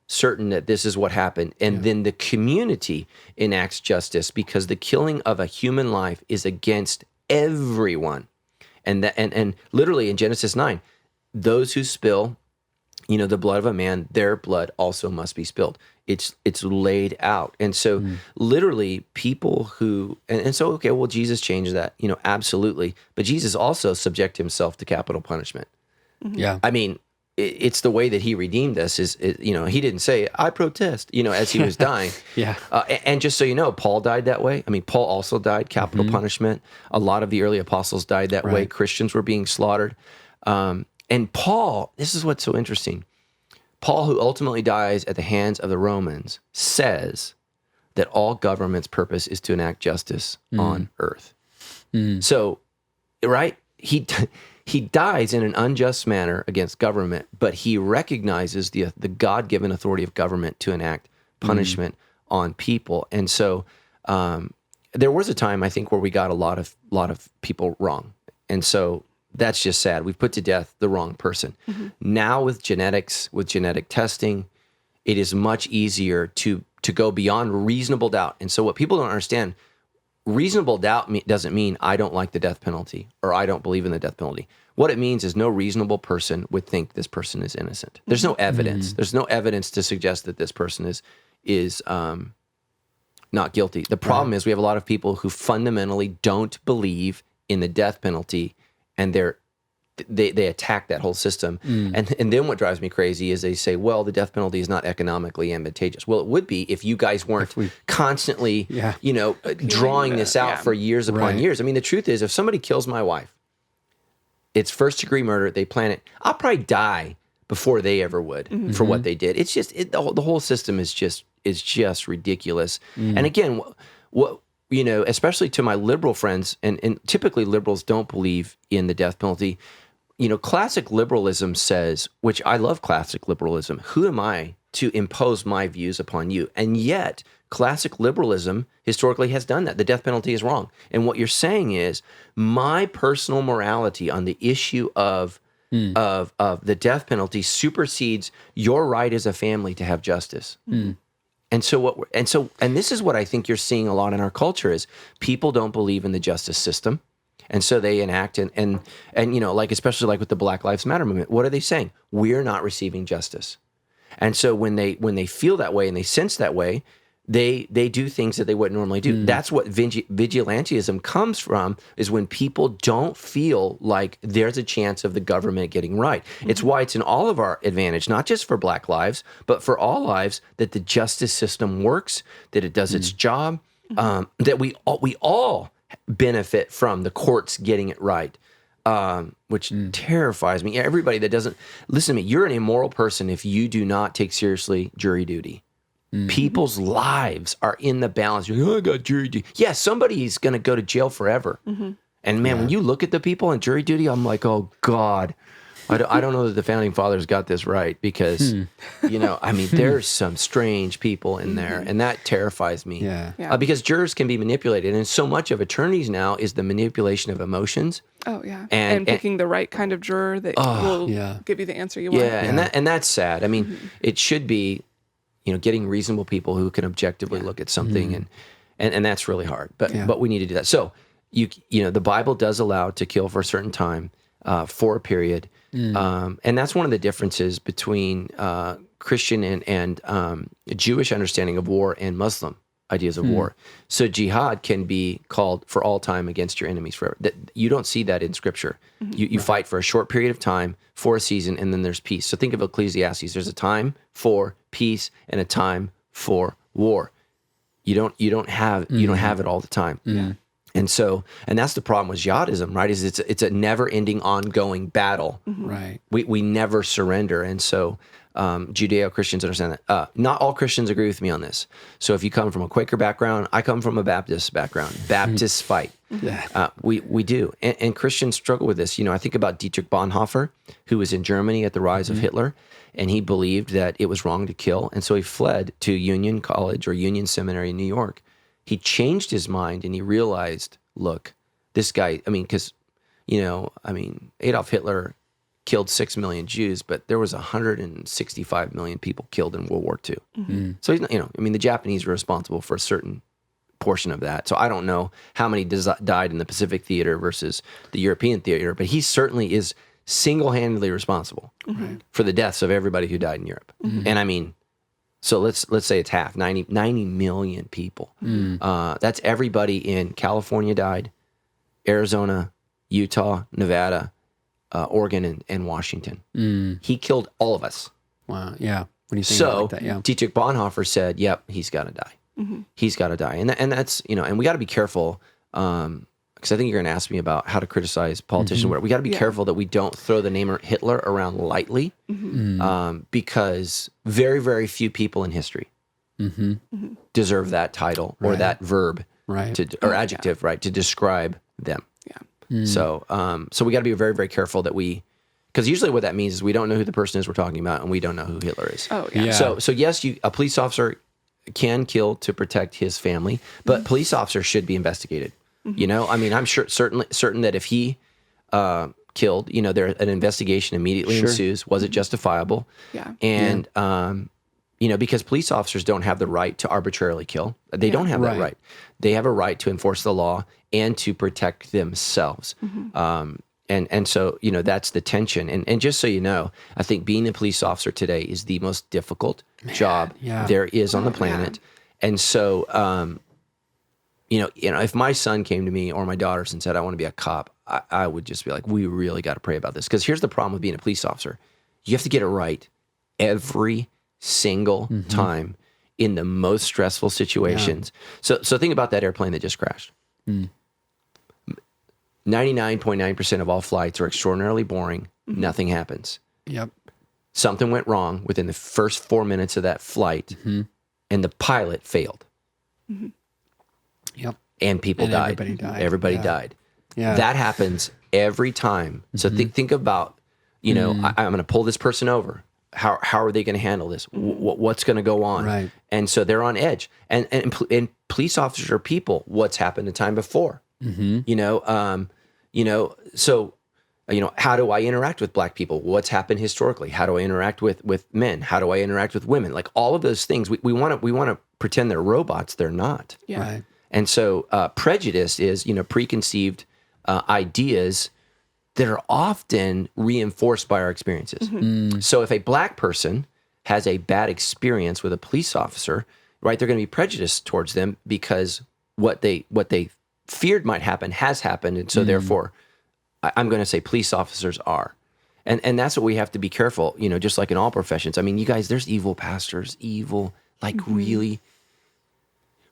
certain that this is what happened. And then the community enacts justice because the killing of a human life is against everyone. And literally in Genesis 9, those who spill the blood of a man, their blood also must be spilled. It's laid out. And so literally people who, and so, okay, well, Jesus changed that, absolutely. But Jesus also subjected himself to capital punishment. Yeah. I mean, it's the way that he redeemed us is he didn't say, I protest, as he was dying. Yeah. And just so you know, Paul died that way. I mean, Paul also died capital punishment. A lot of the early apostles died that way. Christians were being slaughtered. And Paul, this is what's so interesting. Paul, who ultimately dies at the hands of the Romans, says that all government's purpose is to enact justice on earth. So, right? He dies in an unjust manner against government, but he recognizes the God-given authority of government to enact punishment on people. And so there was a time, I think, where we got a lot of people wrong. And so that's just sad. We've put to death the wrong person. Now with genetics, with genetic testing, it is much easier to go beyond reasonable doubt. And so what people don't understand, reasonable doubt doesn't mean I don't like the death penalty or I don't believe in the death penalty. What it means is no reasonable person would think this person is innocent. There's no evidence. There's no evidence to suggest that this person is not guilty. The problem is we have a lot of people who fundamentally don't believe in the death penalty, and they attack that whole system. And then what drives me crazy is they say, well, the death penalty is not economically advantageous. Well, it would be if you guys weren't constantly, drawing this out for years upon years. I mean, the truth is, if somebody kills my wife, it's first-degree murder. They plan it. I'll probably die before they ever would for what they did. It's just the whole system is just ridiculous. And again, what especially to my liberal friends, and typically liberals don't believe in the death penalty. Classic liberalism says, which I love classic liberalism, who am I to impose my views upon you? And yet, classic liberalism historically has done that. The death penalty is wrong. And what you're saying is, my personal morality on the issue of the death penalty supersedes your right as a family to have justice. And this is what I think you're seeing a lot in our culture is people don't believe in the justice system. And so they enact and especially like with the Black Lives Matter movement, what are they saying? We're not receiving justice. And so when they feel that way and they sense that way, they do things that they wouldn't normally do. That's what vigilantism comes from, is when people don't feel like there's a chance of the government getting right. It's why it's in all of our advantage, not just for Black lives, but for all lives, that the justice system works, that it does its job, that we all benefit from the courts getting it right. which terrifies me. Everybody that doesn't listen to me, you're an immoral person if you do not take seriously jury duty. People's lives are in the balance. You're like, oh, I got jury duty. Yeah, somebody's going to go to jail forever. And man, when you look at the people in jury duty, I'm like, oh God, I don't know that the founding fathers got this right, because, you know, I mean, there's some strange people in there, and that terrifies me. Because jurors can be manipulated, and so much of attorneys now is the manipulation of emotions. Oh yeah, and picking the right kind of juror that will give you the answer you want. And that's sad. I mean, it should be, you know, getting reasonable people who can objectively look at something, and that's really hard. But we need to do that. So you know, the Bible does allow to kill for a certain time, for a period, and that's one of the differences between Christian and Jewish understanding of war and Muslim ideas of war. So jihad can be called for all time against your enemies forever. You don't see that in Scripture. You fight for a short period of time, for a season, and then there's peace. So think of Ecclesiastes. There's a time for peace and a time for war. You don't have it all the time. And so, and that's the problem with jihadism, right? Is it's a never-ending, ongoing battle. Right. We never surrender, and so Judeo-Christians understand that. Not all Christians agree with me on this. So if you come from a Quaker background, I come from a Baptist background. Baptists fight. We do, and Christians struggle with this. You know, I think about Dietrich Bonhoeffer, who was in Germany at the rise of Hitler, and he believed that it was wrong to kill, and so he fled to Union College or Union Seminary in New York. He changed his mind, and he realized, look, this guy, I mean, because, you know, I mean, Adolf Hitler killed 6 million Jews, but there was 165 million people killed in World War II. So, you know, I mean, the Japanese were responsible for a certain portion of that. So I don't know how many died in the Pacific theater versus the European theater, but he certainly is single-handedly responsible for the deaths of everybody who died in Europe. And I mean, so let's say it's half, 90 million people. That's everybody in California died, Arizona, Utah, Nevada, Oregon, and Washington. He killed all of us. Wow. Yeah. When you think about like that, Dietrich Bonhoeffer said, "Yep, he's got to die. He's got to die." And that's, you know, and we got to be careful, because I think you're going to ask me about how to criticize politicians. We got to be careful that we don't throw the name Hitler around lightly, because very, very few people in history deserve that title or that verb, or adjective, to describe them. So, so we got to be very, very careful that because usually what that means is we don't know who the person is we're talking about, and we don't know who Hitler is. So yes, a police officer can kill to protect his family, but police officers should be investigated. You know, I mean, I'm certain that if he killed, you know, an investigation immediately ensues. Was it justifiable? And you know, because police officers don't have the right to arbitrarily kill. They don't have that right. They have a right to enforce the law and to protect themselves. And so, you know, that's the tension. And just so you know, I think being a police officer today is the most difficult job there is on the planet. And so, you know, if my son came to me or my daughters and said, I want to be a cop, I would just be like, we really got to pray about this. Because here's the problem with being a police officer. You have to get it right every single time in the most stressful situations. So think about that airplane that just crashed. 99.9% of all flights are extraordinarily boring. Nothing happens. Something went wrong within the first 4 minutes of that flight, and the pilot failed. And people died. Everybody died. That happens every time. So think about, you know, I'm going to pull this person over. How are they going to handle this? What's going to go on? And so they're on edge. And police officers are people. What's happened the time before? You know, so, you know, how do I interact with Black people? What's happened historically? How do I interact with men? How do I interact with women? Like all of those things, we want to pretend they're robots. They're not. And so prejudice is, you know, preconceived ideas that are often reinforced by our experiences. So if a Black person has a bad experience with a police officer, right, they're going to be prejudiced towards them because what they feared might happen has happened. And so therefore, I'm going to say police officers are. And that's what we have to be careful, you know, just like in all professions. I mean, you guys, there's evil pastors, like really,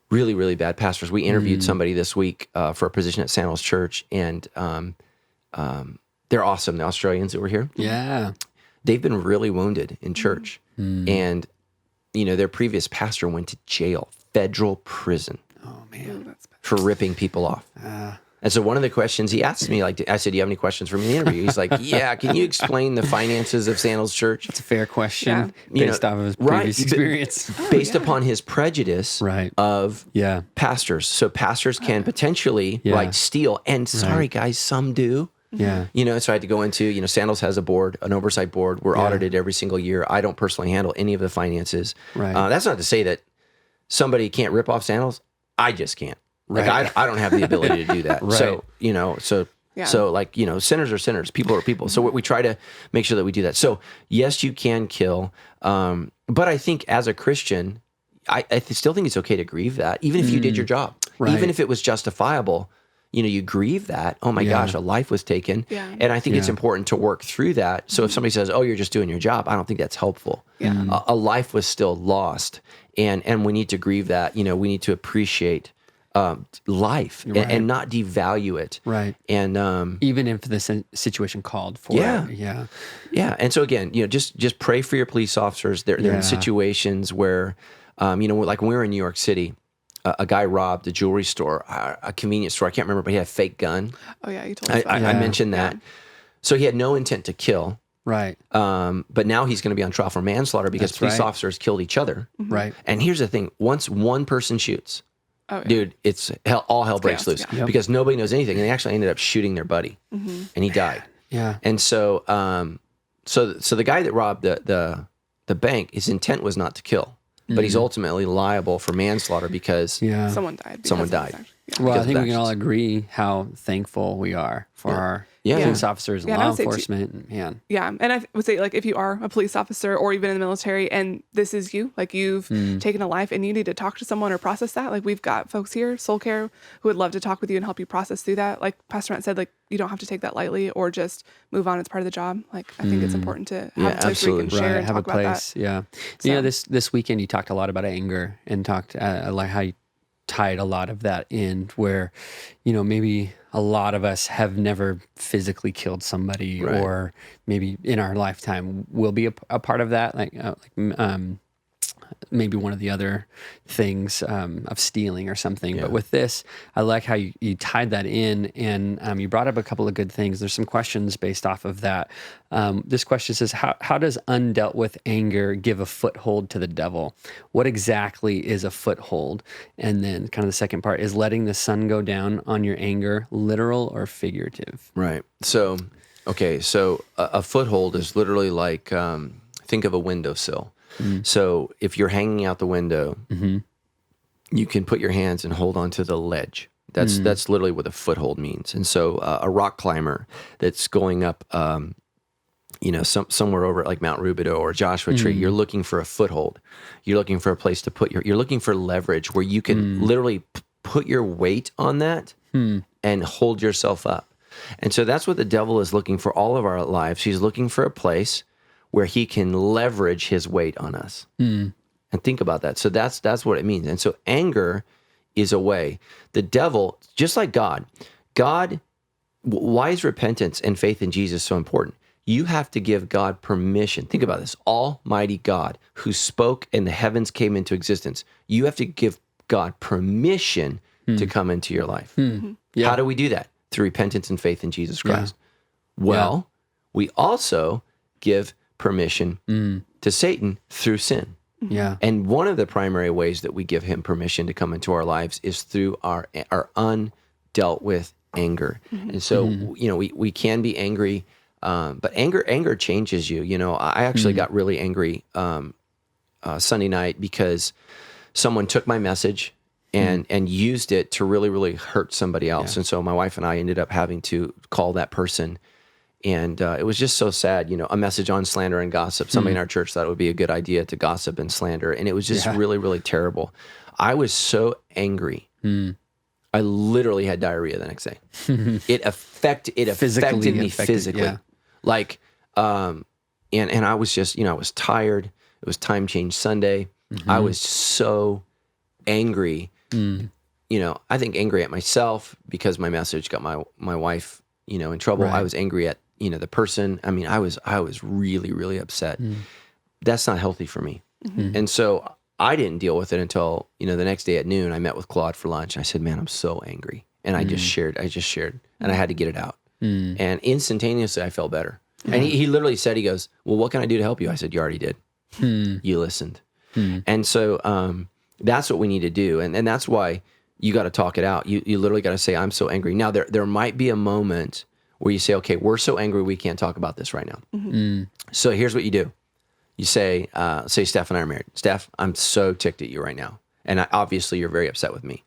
really bad pastors. We interviewed somebody this week for a position at Sandals Church, and they're awesome. The Australians that were here. Yeah. They've been really wounded in church. And, their previous pastor went to jail, federal prison. Oh, man. For ripping people off. And so one of the questions he asked me, I said, do you have any questions for me in the interview? He's like, yeah, can you explain the finances of Sandals Church? It's a fair question based off of his previous experience. Based upon his prejudice of pastors. So pastors can potentially steal. And sorry, guys, some do. Yeah. So I had to go into, Sandals has a board, an oversight board. We're audited every single year. I don't personally handle any of the finances. Right. That's not to say that somebody can't rip off Sandals. I just can't. Like I don't have the ability to do that. So, sinners are sinners, people are people. So we try to make sure that we do that. So yes, you can kill. But I think as a Christian, I still think it's okay to grieve that, even if you did your job, even if it was justifiable, you grieve that. Oh my gosh, a life was taken. Yeah. And I think it's important to work through that. So if somebody says, oh, you're just doing your job, I don't think that's helpful. Yeah. A life was still lost. And we need to grieve that. We need to appreciate life and not devalue it. Right. And even if the situation called for it. Yeah. Yeah. And so again, just pray for your police officers. They're in situations where, like when we were in New York City, a guy robbed a jewelry store, a convenience store. I can't remember, but he had a fake gun. Oh yeah, you told us. I mentioned that. So he had no intent to kill. Right. But now he's going to be on trial for manslaughter because police officers killed each other. Mm-hmm. Right. And here's the thing: once one person shoots, dude, it's all hell breaks loose because nobody knows anything, and they actually ended up shooting their buddy, and he died. Yeah. And so, so the guy that robbed the bank, his intent was not to kill, but he's ultimately liable for manslaughter because someone died. Someone died. Well, I think we can all agree how thankful we are for our police officers and law enforcement. Yeah, and I would say, if you are a police officer or even in the military, and this is you, you've taken a life and you need to talk to someone or process that. We've got folks here, Soul Care, who would love to talk with you and help you process through that. Like Pastor Matt said, you don't have to take that lightly or just move on. It's part of the job. I think it's important to have a place where you can share and have talk a place. About that. Yeah. So. This weekend you talked a lot about anger and talked like how you tied a lot of that in where, maybe a lot of us have never physically killed somebody or maybe in our lifetime will be a part of that. Maybe one of the other things of stealing or something. Yeah. But with this, I like how you tied that in and you brought up a couple of good things. There's some questions based off of that. This question says, how does undealt with anger give a foothold to the devil? What exactly is a foothold? And then kind of the second part is letting the sun go down on your anger, literal or figurative? Right. So, okay. So a foothold is literally like, think of a windowsill. So if you're hanging out the window, you can put your hands and hold onto the ledge. That's literally what a foothold means. And so a rock climber that's going up, somewhere over like Mount Rubidoux or Joshua Tree, you're looking for a foothold. You're looking for a place to put you're looking for leverage where you can literally put your weight on that and hold yourself up. And so that's what the devil is looking for all of our lives. He's looking for a place where he can leverage his weight on us. And think about that. So that's what it means. And so anger is a way. The devil, just like God, why is repentance and faith in Jesus so important? You have to give God permission. Think about this. Almighty God who spoke and the heavens came into existence. You have to give God permission to come into your life. How do we do that? Through repentance and faith in Jesus Christ. Well, we also give permission to Satan through sin. Yeah. And one of the primary ways that we give him permission to come into our lives is through our undealt with anger. And so, we can be angry, but anger changes you. I actually got really angry Sunday night because someone took my message and used it to really, really hurt somebody else. And so my wife and I ended up having to call that person. And it was just so sad, a message on slander and gossip. Somebody in our church thought it would be a good idea to gossip and slander. And it was just really, really terrible. I was so angry. I literally had diarrhea the next day. It affected me physically. Yeah. And I was just, I was tired. It was time change Sunday. I was so angry. I think angry at myself because my message got my wife, in trouble. Right. I was angry at, the person. I mean, I was really, really upset. That's not healthy for me. And so I didn't deal with it until, the next day at noon. I met with Claude for lunch. I said, man, I'm so angry. And I just shared, and I had to get it out. And instantaneously, I felt better. And he literally said, he goes, well, what can I do to help you? I said, you already did. You listened. And so that's what we need to do. And that's why you got to talk it out. You literally got to say, I'm so angry. Now, there might be a moment where you say, okay, we're so angry, we can't talk about this right now. So here's what you do. You say Steph and I are married. Steph, I'm so ticked at you right now. And obviously, you're very upset with me.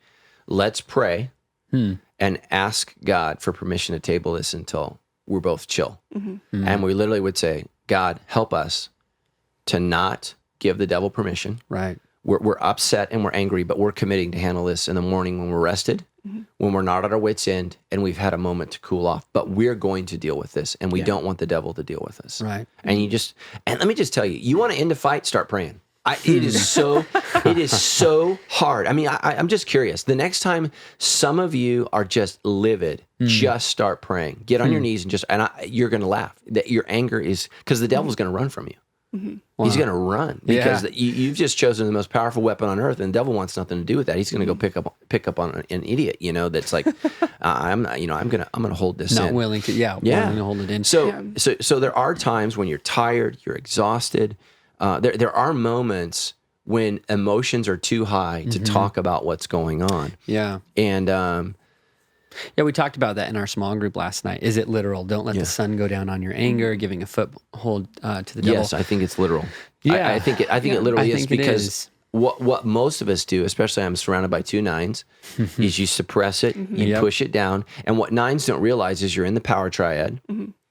Let's pray and ask God for permission to table this until we're both chill. And we literally would say, God, help us to not give the devil permission. Right. We're upset and we're angry, but we're committing to handle this in the morning when we're rested, when we're not at our wits' end, and we've had a moment to cool off. But we're going to deal with this, and we don't want the devil to deal with us. Right. And let me just tell you, you want to end a fight, start praying. It is so hard. I mean, I'm just curious. The next time some of you are just livid, just start praying. Get on your knees and you're going to laugh. That your anger is because the devil's going to run from you. Wow. He's going to run because you've just chosen the most powerful weapon on earth, and the devil wants nothing to do with that. He's going to go pick up on an idiot, that's like, I'm going to hold this not in. willing to, willing to hold it in. So there are times when you're tired, you're exhausted. There are moments when emotions are too high to talk about what's going on. Yeah. And we talked about that in our small group last night. Is it literal? Don't let the sun go down on your anger, giving a foothold to the devil. Yes, I think it's literal. Yeah. I think it literally is because what most of us do, especially I'm surrounded by 2 9s, is you suppress it, you push it down. And what 9s don't realize is you're in the power triad.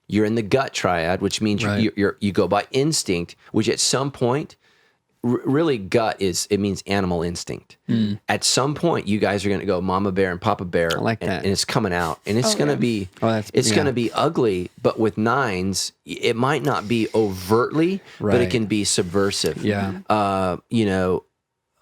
You're in the gut triad, which means you go by instinct, which at some point, really gut means animal instinct. At some point, you guys are going to go mama bear and papa bear. I like that. And it's coming out. And it's going to be, going to be ugly, but with 9s, it might not be overtly, but it can be subversive. Yeah.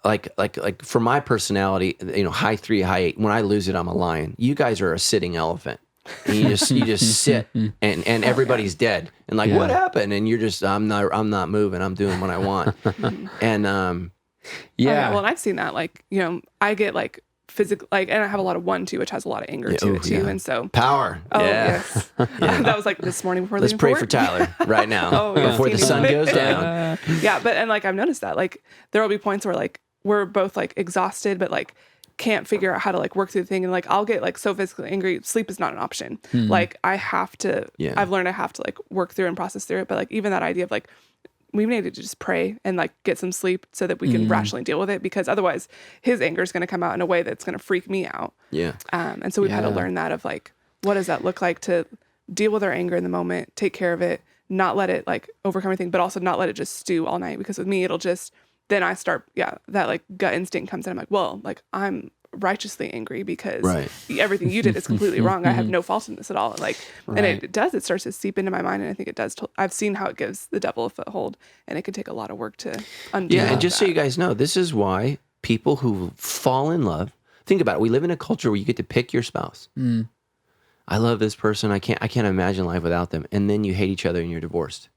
Like for my personality, high 3, high 8, when I lose it, I'm a lion. You guys are a sitting elephant. And you just sit and everybody's dead and like what happened, and you're just I'm not moving, I'm doing what I want. And well, and I've seen that, like, I get like physical, like, and I have a lot of 1 2, which has a lot of anger to it too. And so power. Yes. That was like this morning before let's pray for Tyler right now before the sun goes down. But and like I've noticed that like there will be points where like we're both like exhausted, but like can't figure out how to like work through the thing, and like I'll get like so physically angry, sleep is not an option. Like I have to I've learned I have to like work through and process through it. But like even that idea of like we need to just pray and like get some sleep so that we can rationally deal with it, because otherwise his anger is going to come out in a way that's going to freak me out. And so we've had to learn that of like, what does that look like to deal with our anger in the moment, take care of it, not let it like overcome everything, but also not let it just stew all night. Because with me, it'll just, then I start, that like gut instinct comes in. I'm like, well, like I'm righteously angry because everything you did is completely wrong. I have no fault in this at all. Like, and it starts to seep into my mind. And I think it does. I've seen how it gives the devil a foothold, and it can take a lot I to undo. And just so you guys know, this is why people who fall in love, think about it. We live in a culture where you get to pick your spouse. I love this person. I can't imagine life without them. And then you hate each other and you're divorced.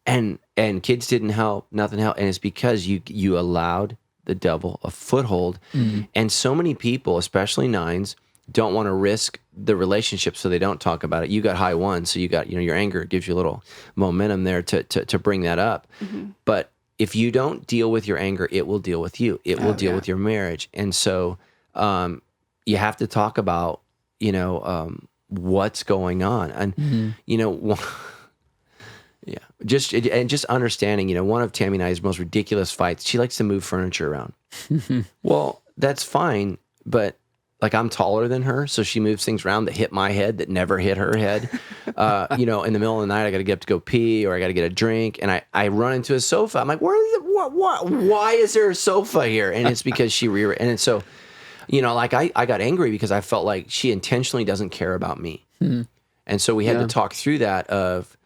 And kids didn't help, nothing helped. And it's because you allowed the devil a foothold. And so many people, especially 9s, don't want to risk the relationship, so they don't talk about it. You got high 1, so you got, your anger gives you a little momentum there to bring that up. But if you don't deal with your anger, it will deal with you. It will deal with your marriage. And so you have to talk about, what's going on. And, just understanding, one of Tammy and I's most ridiculous fights, she likes to move furniture around. Well, that's fine, but like I'm taller than her, so she moves things around that hit my head that never hit her head. In the middle of the night, I got to get up to go pee, or I got to get a drink, and I run into a sofa. I'm like, why is there a sofa here? And it's because she and so, I got angry because I felt like she intentionally doesn't care about me. And so we had to talk through that of,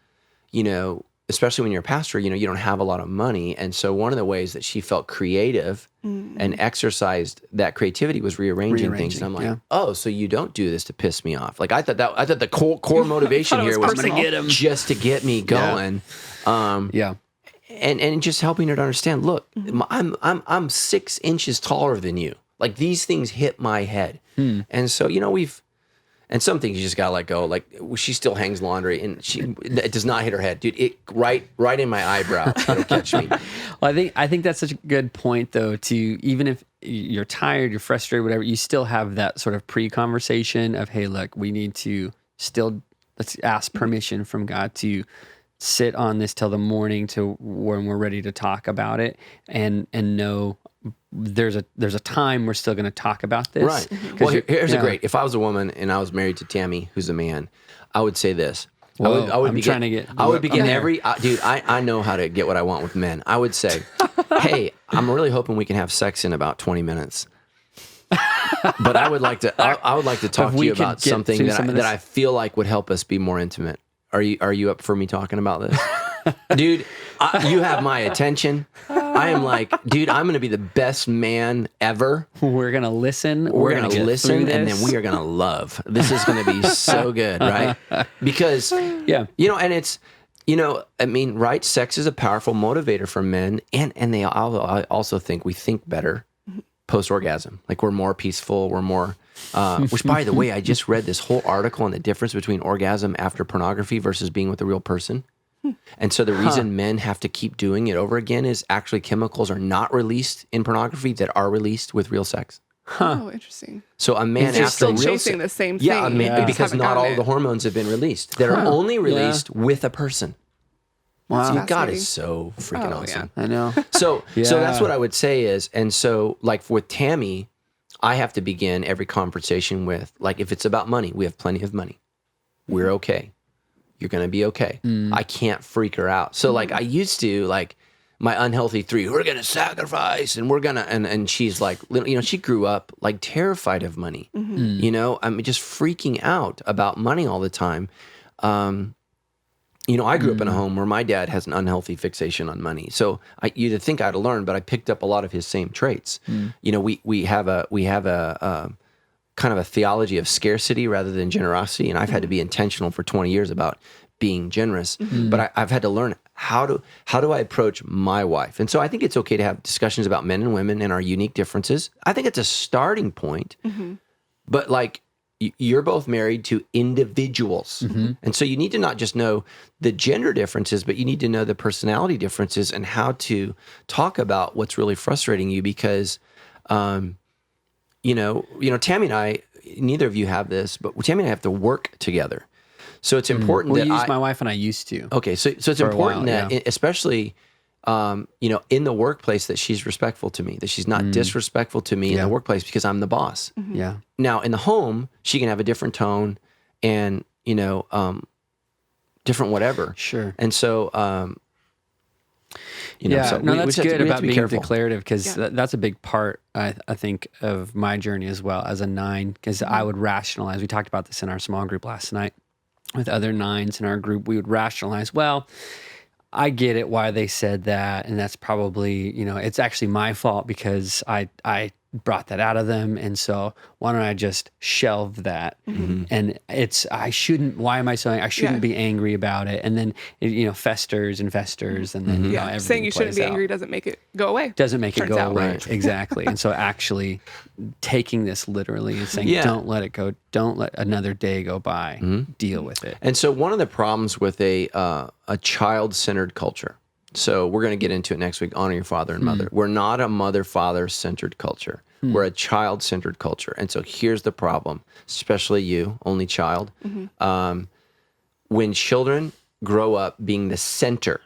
especially when you're a pastor, you don't have a lot of money. And so one of the ways that she felt creative and exercised that creativity was rearranging things. And I'm like, oh, so you don't do this to piss me off. Like I thought the core motivation here was I'm gonna get him. just to get me going. And just helping her to understand, look, I'm 6 inches taller than you. Like these things hit my head. And so, and some things you just gotta let go. Like she still hangs laundry, and it does not hit her head, dude. It right in my eyebrow. It'll catch me. Well, I think that's such a good point, though. To even if you're tired, you're frustrated, whatever, you still have that sort of pre-conversation of, hey, look, we need to let's ask permission from God to sit on this till the morning to when we're ready to talk about it, and know there's a time we're still going to talk about this. Right. Well, here's a great. If I was a woman and I was married to Tammy, who's a man, I would say this. Whoa, I would begin dude. I know how to get what I want with men. I would say, hey, I'm really hoping we can have sex in about 20 minutes. But I would like to. I would like to talk to you about something that I feel like would help us be more intimate. Are you up for me talking about this? Dude, you have my attention. I am like, dude, I'm going to be the best man ever. We're going to listen. We're going to listen, and then we are going to love. This is going to be so good, right? Because, and it's, I mean, right? Sex is a powerful motivator for men, and I also think we think better post-orgasm. Like we're more peaceful, we're more... which, by the way, I just read this whole article on the difference between orgasm after pornography versus being with a real person. And so the reason men have to keep doing it over again is actually chemicals are not released in pornography that are released with real sex. Oh, interesting. So a man You're after still real chasing the same thing. Because not all the hormones have been released. That are only released with a person. Wow. See, God is so freaking awesome. I know. So that's what I would say is, and so like with Tammy, I have to begin every conversation with, like, if it's about money, we have plenty of money. We're okay. You're going to be okay. I can't freak her out. So like I used to, like my unhealthy 3, we're going to sacrifice and we're going to, and she's like, she grew up like terrified of money, I'm just freaking out about money all the time. I grew up in a home where my dad has an unhealthy fixation on money. So you'd think I'd learned, but I picked up a lot of his same traits. We have a kind of a theology of scarcity rather than generosity. And I've had to be intentional for 20 years about being generous, but I've had to learn how do I approach my wife? And so I think it's okay to have discussions about men and women and our unique differences. I think it's a starting point, but like, you're both married to individuals. And so you need to not just know the gender differences, but you need to know the personality differences and how to talk about what's really frustrating you because, Tammy and I, neither of you have this, but Tammy and I have to work together. So it's important that my wife and I used to. Okay. So it's important that, especially, in the workplace, that she's respectful to me, that she's not disrespectful to me in the workplace because I'm the boss. Yeah. Now in the home, she can have a different tone and, different whatever. Sure. And so, that's good about being declarative because that's a big part, I think, of my journey as well as a 9, because I would rationalize. We talked about this in our small group last night with other 9s in our group. We would rationalize, well, I get it why they said that, and that's probably, it's actually my fault because I brought that out of them, and so why don't I just shelve that? And I shouldn't be angry about it, and then it, festers, and then everything saying you shouldn't be angry doesn't make it go away. Doesn't make it go away. Right. Exactly. And so actually taking this literally and saying, don't let it go, don't let another day go by, deal with it. And so one of the problems with a child-centered culture, so we're going to get into it next week, honor your father and mother. We're not a mother-father centered culture. We're a child-centered culture. And so here's the problem, especially you, only child. When children grow up being the center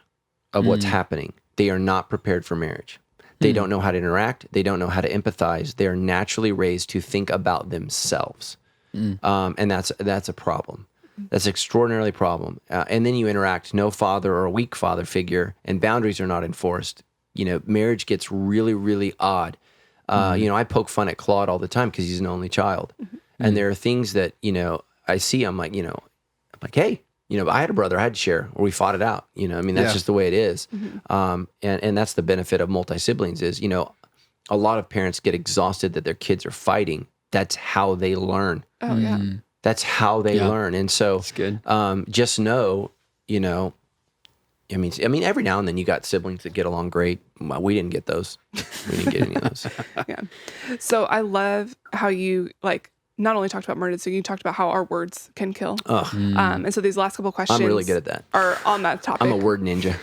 of what's happening, they are not prepared for marriage. They don't know how to interact. They don't know how to empathize. They are naturally raised to think about themselves. And that's a problem. That's an extraordinarily problem. And then you interact, no father or a weak father figure, and boundaries are not enforced. Marriage gets really, really odd. I poke fun at Claude all the time because he's an only child. And there are things that, I see, I'm like, hey, But I had a brother I had to share, or we fought it out. I mean, that's just the way it is. And that's the benefit of multi-siblings is, a lot of parents get exhausted that their kids are fighting. That's how they learn. Oh, yeah. That's how they learn. And so That's good. Just know, I mean, every now and then you got siblings that get along great. Well, we didn't get those. We didn't get any of those. Yeah. So I love how you not only talked about murder, so you talked about how our words can kill. And so these last couple questions, I'm really good at that. Are on that topic. I'm a word ninja.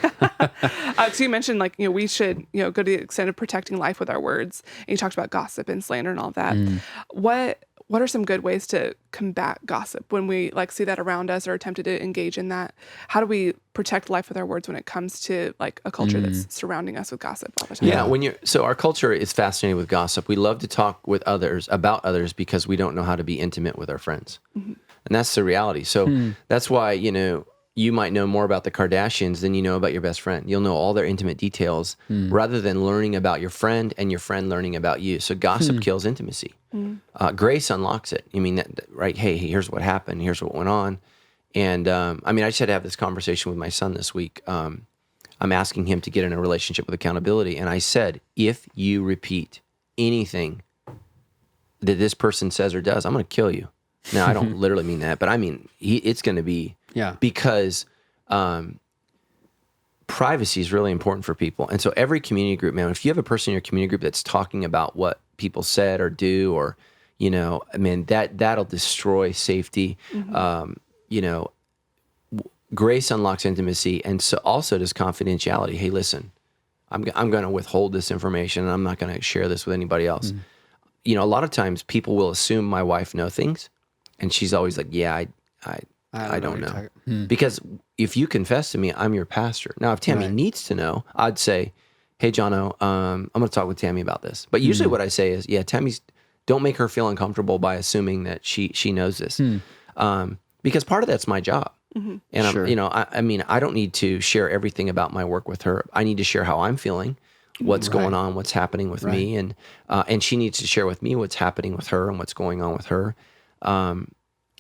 So you mentioned we should go to the extent of protecting life with our words, and you talked about gossip and slander and all that. What are some good ways to combat gossip when we see that around us or attempted to engage in that? How do we protect life with our words when it comes to a culture that's surrounding us with gossip all the time? Yeah, so our culture is fascinated with gossip. We love to talk with others about others because we don't know how to be intimate with our friends. And that's the reality. So that's why, you might know more about the Kardashians than you know about your best friend. You'll know all their intimate details rather than learning about your friend and your friend learning about you. So gossip kills intimacy. Grace unlocks it. You mean, right? Hey, here's what happened. Here's what went on. And I just had to have this conversation with my son this week. I'm asking him to get in a relationship with accountability. And I said, if you repeat anything that this person says or does, I'm going to kill you. Now, I don't literally mean that, but I mean, it's going to be... Yeah. Because privacy is really important for people. And so every community group, man, if you have a person in your community group that's talking about what people said or do, or, that'll destroy safety. Grace unlocks intimacy. And so also does confidentiality. Hey, listen, I'm going to withhold this information and I'm not going to share this with anybody else. A lot of times people will assume my wife knows things and she's always like, yeah, I don't know. Because if you confess to me, I'm your pastor. Now, if Tammy needs to know, I'd say, hey, Jono, I'm going to talk with Tammy about this. But usually what I say is, don't make her feel uncomfortable by assuming that she knows this. Because part of that's my job. And I don't need to share everything about my work with her. I need to share how I'm feeling, what's going on, what's happening with me. And she needs to share with me what's happening with her and what's going on with her.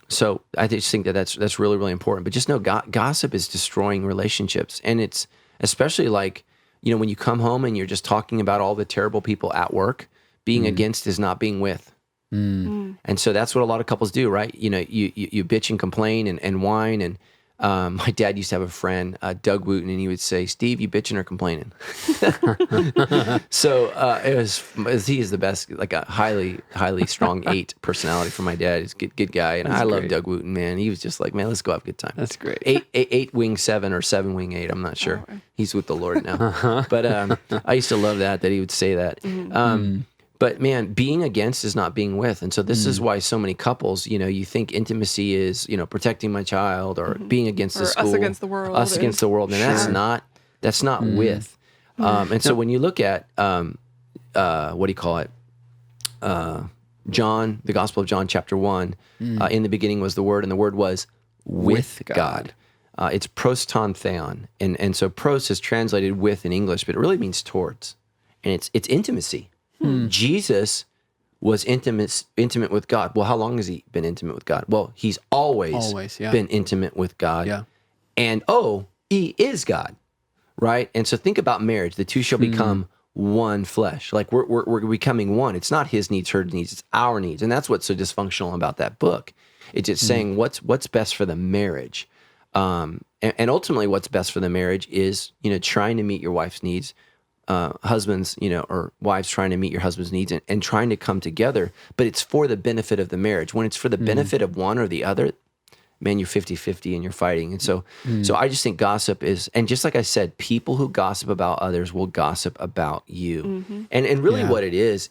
So I just think that's really, really important. But just know gossip is destroying relationships. And it's especially when you come home and you're just talking about all the terrible people at work, being against is not being with. And so that's what a lot of couples do, right? You bitch and complain and whine. And my dad used to have a friend, Doug Wooten, and he would say, Steve, you bitching or complaining? So he is the best, a highly, highly strong 8 personality for my dad. He's a good guy. And I love Doug Wooten, man. He was just like, man, let's go have a good time. That's great. 8 wing 7 or 7 wing 8. I'm not sure. He's with the Lord now. But I used to love that he would say that. But man, being against is not being with. And so this is why so many couples, you think intimacy is, protecting my child or being against the school. Us against the world. Us against the world. And that's not with. And so when you look at, what do you call it? John, the Gospel of John, chapter 1, in the beginning was the Word, and the Word was with God. It's proston theon. And so pros is translated with in English, but it really means towards. And it's intimacy. Jesus was intimate with God. Well, how long has he been intimate with God? Well, he's always been intimate with God. Yeah. And he is God, right? And so think about marriage. The two shall become one flesh. We're becoming one. It's not his needs, her needs. It's our needs. And that's what's so dysfunctional about that book. It's just saying what's best for the marriage. And ultimately what's best for the marriage is, trying to meet your wife's needs. Husbands, or wives trying to meet your husband's needs and trying to come together, but it's for the benefit of the marriage. When it's for the benefit of one or the other, man, you're 50-50 and you're fighting. And so I just think gossip is, and just like I said, people who gossip about others will gossip about you. And really what it is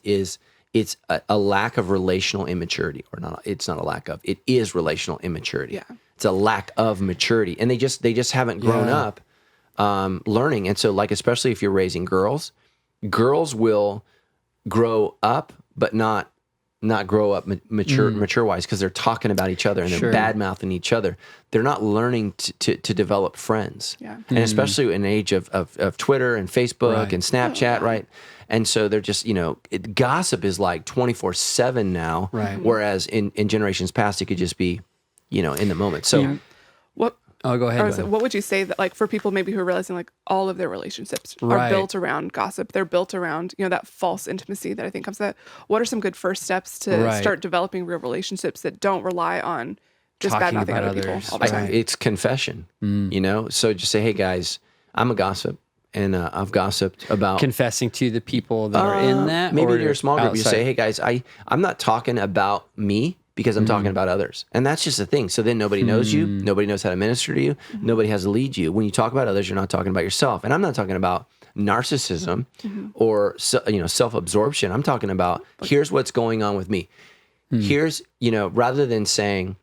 it's a lack of relational immaturity, or not. It's not a lack of, it is relational immaturity. Yeah. It's a lack of maturity. And they just haven't grown up learning. And so especially if you're raising girls will grow up, but not grow up mature wise, because they're talking about each other and they're bad mouthing each other. They're not learning to develop friends. Yeah. And especially in an age of Twitter and Facebook and Snapchat, right? And so they're just, gossip is 24/7 now. Right. Whereas in generations past, it could just be, in the moment. So Oh, go ahead. What would you say that, like, for people maybe who are realizing like all of their relationships are Right. built around gossip? They're built around, that false intimacy that I think comes to that. What are some good first steps to Right. start developing real relationships that don't rely on just Talking bad mouthing about other people others. all the time? It's confession, So just say, hey guys, I'm a gossip, and I've gossiped about. Confessing to the people that are in that? Maybe or in your small group, you outside? say, hey guys, I'm not talking about me because I'm talking about others. And that's just the thing. So then nobody knows you. Nobody knows how to minister to you. Nobody has to lead you. When you talk about others, you're not talking about yourself. And I'm not talking about narcissism or self-absorption. I'm talking about here's what's going on with me. Here's, rather than saying,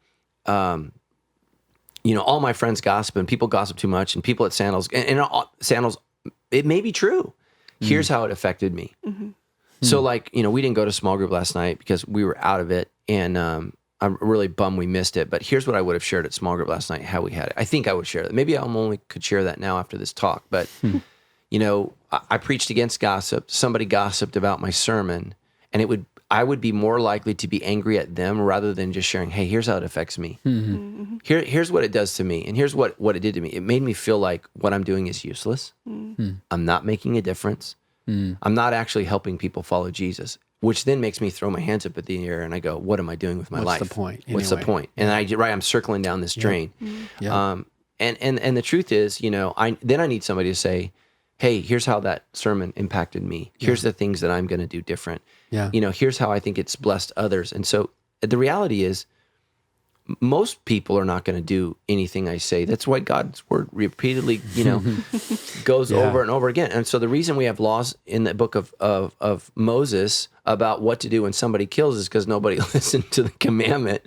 all my friends gossip and people gossip too much and people at Sandals, and Sandals, it may be true. Here's how it affected me. So we didn't go to small group last night because we were out of it, and I'm really bummed we missed it. But here's what I would have shared at small group last night, how we had it. I think I would share that. Maybe I only could share that now after this talk. But, I preached against gossip. Somebody gossiped about my sermon, and I would be more likely to be angry at them rather than just sharing, hey, here's how it affects me. Here's what it does to me. And here's what it did to me. It made me feel like what I'm doing is useless. I'm not making a difference. I'm not actually helping people follow Jesus, which then makes me throw my hands up at the air and I go, what am I doing with my life? What's the point? What's the point? And I'm circling down this drain. Yeah. And the truth is, I need somebody to say, hey, here's how that sermon impacted me. Here's the things that I'm going to do different. Yeah. Here's how I think it's blessed others. And so the reality is, most people are not going to do anything I say. That's why God's word repeatedly, goes over and over again. And so the reason we have laws in the book of Moses about what to do when somebody kills is because nobody listened to the commandment,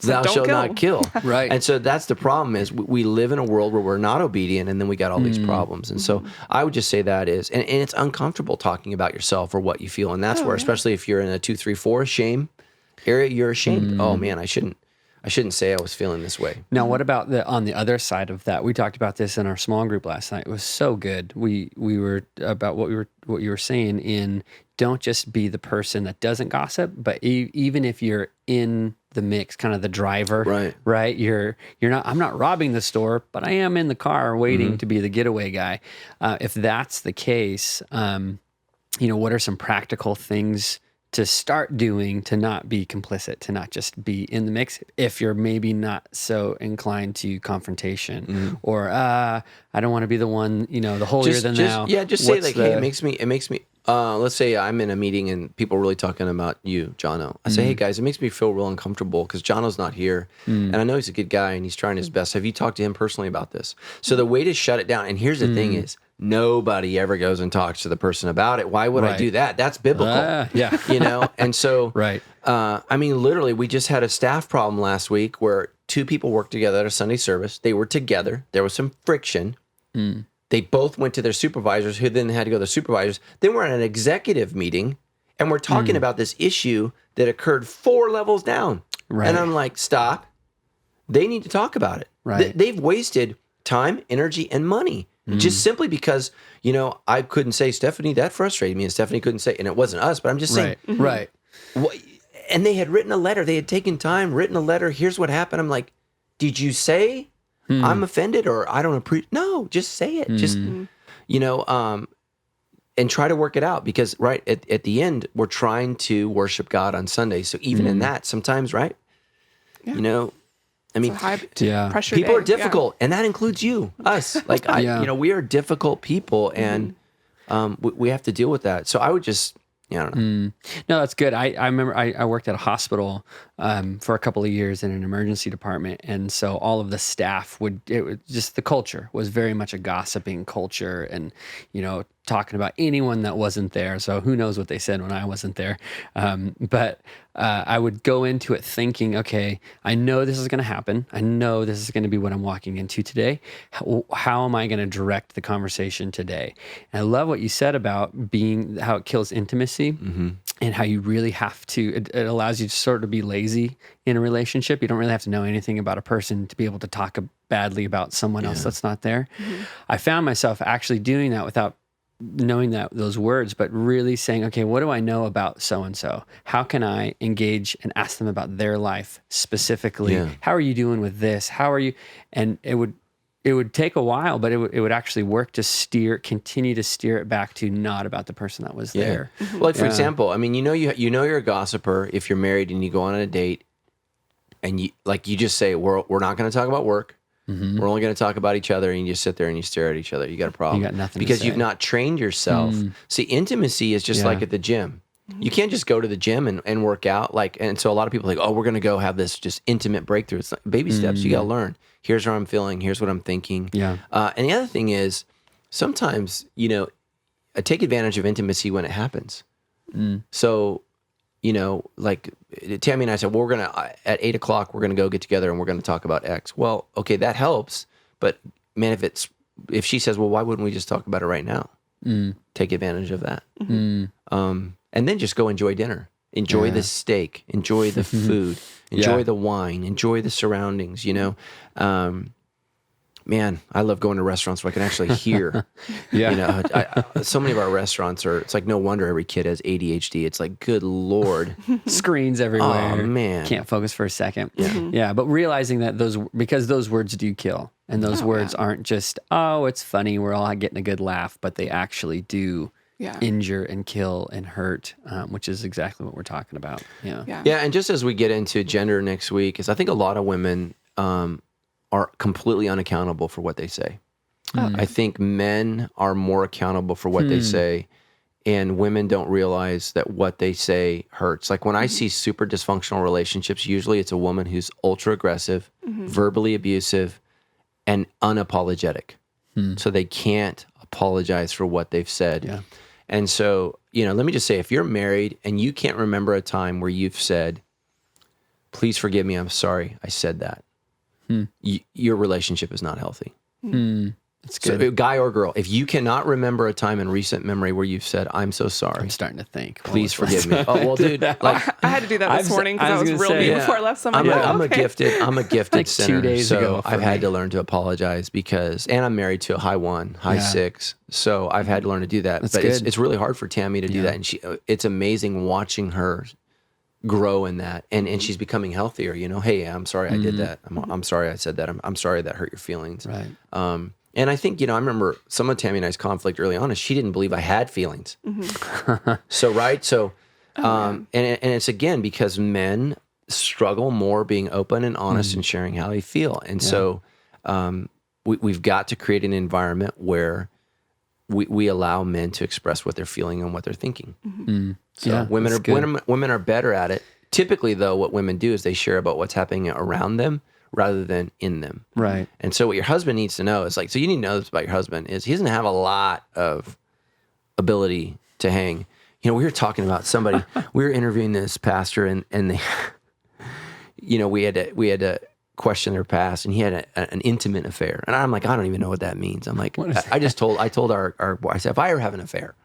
thou shalt not kill. Right. And so that's the problem is we live in a world where we're not obedient, and then we got all these problems. And so I would just say that is, and it's uncomfortable talking about yourself or what you feel. And that's where, especially if you're in a 2, 3, 4 shame area, you're ashamed. Oh man, I shouldn't say I was feeling this way. Now, what about on the other side of that? We talked about this in our small group last night. It was so good. We were about what you were saying in don't just be the person that doesn't gossip, but even if you're in the mix, kind of the driver, right? You're not. I'm not robbing the store, but I am in the car waiting to be the getaway guy. If that's the case, what are some practical things to start doing to not be complicit, to not just be in the mix if you're maybe not so inclined to confrontation or I don't want to be the one, the holier than thou. Yeah, just say hey, it makes me let's say I'm in a meeting and people are really talking about you, Jono. I say, hey guys, it makes me feel real uncomfortable because Jono's not here. And I know he's a good guy and he's trying his best. Have you talked to him personally about this? So the way to shut it down, and here's the thing is, nobody ever goes and talks to the person about it. Why would I do that? That's biblical. And so, literally, we just had a staff problem last week where 2 people worked together at a Sunday service. They were together. There was some friction. They both went to their supervisors, who then had to go to their supervisors. Then we're at an executive meeting, and we're talking about this issue that occurred 4 levels down. Right. And I'm like, stop. They need to talk about it. Right. They've wasted time, energy, and money. Just simply because, I couldn't say, Stephanie, that frustrated me. And Stephanie couldn't say, and it wasn't us, but I'm just saying. Right. And they had written a letter. They had taken time, written a letter. Here's what happened. I'm like, did you say I'm offended or I don't appreciate? No, just say it. Just, and try to work it out because at the end, we're trying to worship God on Sunday. So even in that, sometimes, right? Yeah. Pressure people day. are difficult, and that includes you, us. Like, we are difficult people, and we have to deal with that. So I would just, I don't know. No, that's good. I remember I worked at a hospital for a couple of years in an emergency department, and so all of the staff just the culture was very much a gossiping culture, and talking about anyone that wasn't there. So who knows what they said when I wasn't there. But I would go into it thinking, okay, I know this is going to happen. I know this is going to be what I'm walking into today. How am I going to direct the conversation today? And I love what you said about how it kills intimacy and how you really have to, it allows you to sort of be lazy in a relationship. You don't really have to know anything about a person to be able to talk badly about someone else that's not there. I found myself actually doing that without knowing those words, but really saying, okay, what do I know about so-and-so? How can I engage and ask them about their life specifically? How are you doing with this? How are you? And it would it would take a while, but it would actually work to continue to steer it back to not about the person that was there. Well, like for example, I mean, you know you're a gossiper if you're married and you go on a date and you just say, we're not going to talk about work. We're only going to talk about each other, and you just sit there and you stare at each other. You got a problem. You got nothing because to say. you've not trained yourself. See, intimacy is just like at the gym. You can't just go to the gym and work out. And so a lot of people are like, oh, we're going to go have this just intimate breakthrough. It's like baby steps. You got to learn. Here's how I'm feeling. Here's what I'm thinking. Yeah. And the other thing is sometimes, take advantage of intimacy when it happens. So, like Tammy and I said, well, we're going to, at 8:00, we're going to go get together and we're going to talk about X. Well, okay, that helps. But man, if she says, well, why wouldn't we just talk about it right now? Take advantage of that. And then just go enjoy dinner. Enjoy the steak. Enjoy the food. Enjoy the wine. Enjoy the surroundings, Man, I love going to restaurants where I can actually hear. So many of our restaurants it's like no wonder every kid has ADHD. It's like, good Lord. Screens everywhere. Oh, man. Can't focus for a second. Yeah. But realizing that because those words do kill, and those words aren't just, oh, it's funny, we're all getting a good laugh, but they actually do injure and kill and hurt, which is exactly what we're talking about. Yeah. And just as we get into gender next week, is I think a lot of women are completely unaccountable for what they say. I think men are more accountable for what they say, and women don't realize that what they say hurts. Like when I see super dysfunctional relationships, usually it's a woman who's ultra aggressive, verbally abusive, and unapologetic. So they can't apologize for what they've said. Yeah. And so, let me just say, if you're married and you can't remember a time where you've said, please forgive me, I'm sorry I said that, your relationship is not healthy. That's good. So, guy or girl, if you cannot remember a time in recent memory where you've said, I'm so sorry. I'm starting to think. Please forgive me. Oh, well, dude, like I had to do that this morning because I was real mean before I left somebody. I'm a gifted like sinner. 2 days ago I've had to learn to apologize and I'm married to a high 1, high 6. So I've had to learn to do that. But it's really hard for Tammy to do that. And it's amazing watching her grow in that. And she's becoming healthier, hey, I'm sorry I did that. I'm sorry I said that. I'm sorry that hurt your feelings. Right. And I think, I remember some of Tammy and I's conflict early on is she didn't believe I had feelings. And it's again because men struggle more being open and honest and sharing how they feel. And so we've got to create an environment where we allow men to express what they're feeling and what they're thinking. So women are better at it. Typically, though, what women do is they share about what's happening around them rather than in them. Right. And so what your husband needs to know is so you need to know this about your husband is he doesn't have a lot of ability to hang. We were talking about somebody, we were interviewing this pastor and they, we had to question their past, and he had an intimate affair. And I'm like, I don't even know what that means. I'm like, I told our I said, if I ever have an affair,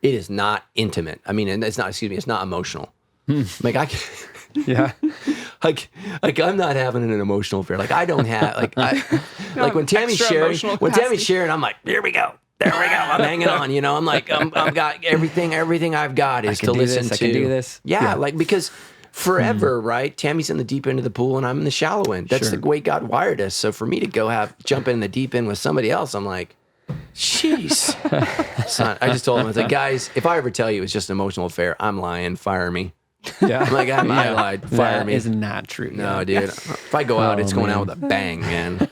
it is not intimate. I mean, and it's not emotional. Like I'm not having an emotional affair. Like I don't have when Tammy's sharing, I'm like, here we go. There we go. I'm hanging on. I'm like, I've got everything I've got is to listen to. I can do this. Yeah, because forever, right? Tammy's in the deep end of the pool and I'm in the shallow end. That's the way God wired us. So for me to go jump in the deep end with somebody else, I'm like, jeez. I just told him, I was like, guys, if I ever tell you it's just an emotional affair, I'm lying. Fire me. Yeah. I'm like, I lied. Fire me. That is not true. No, dude. If I go out, it's going out with a bang, man.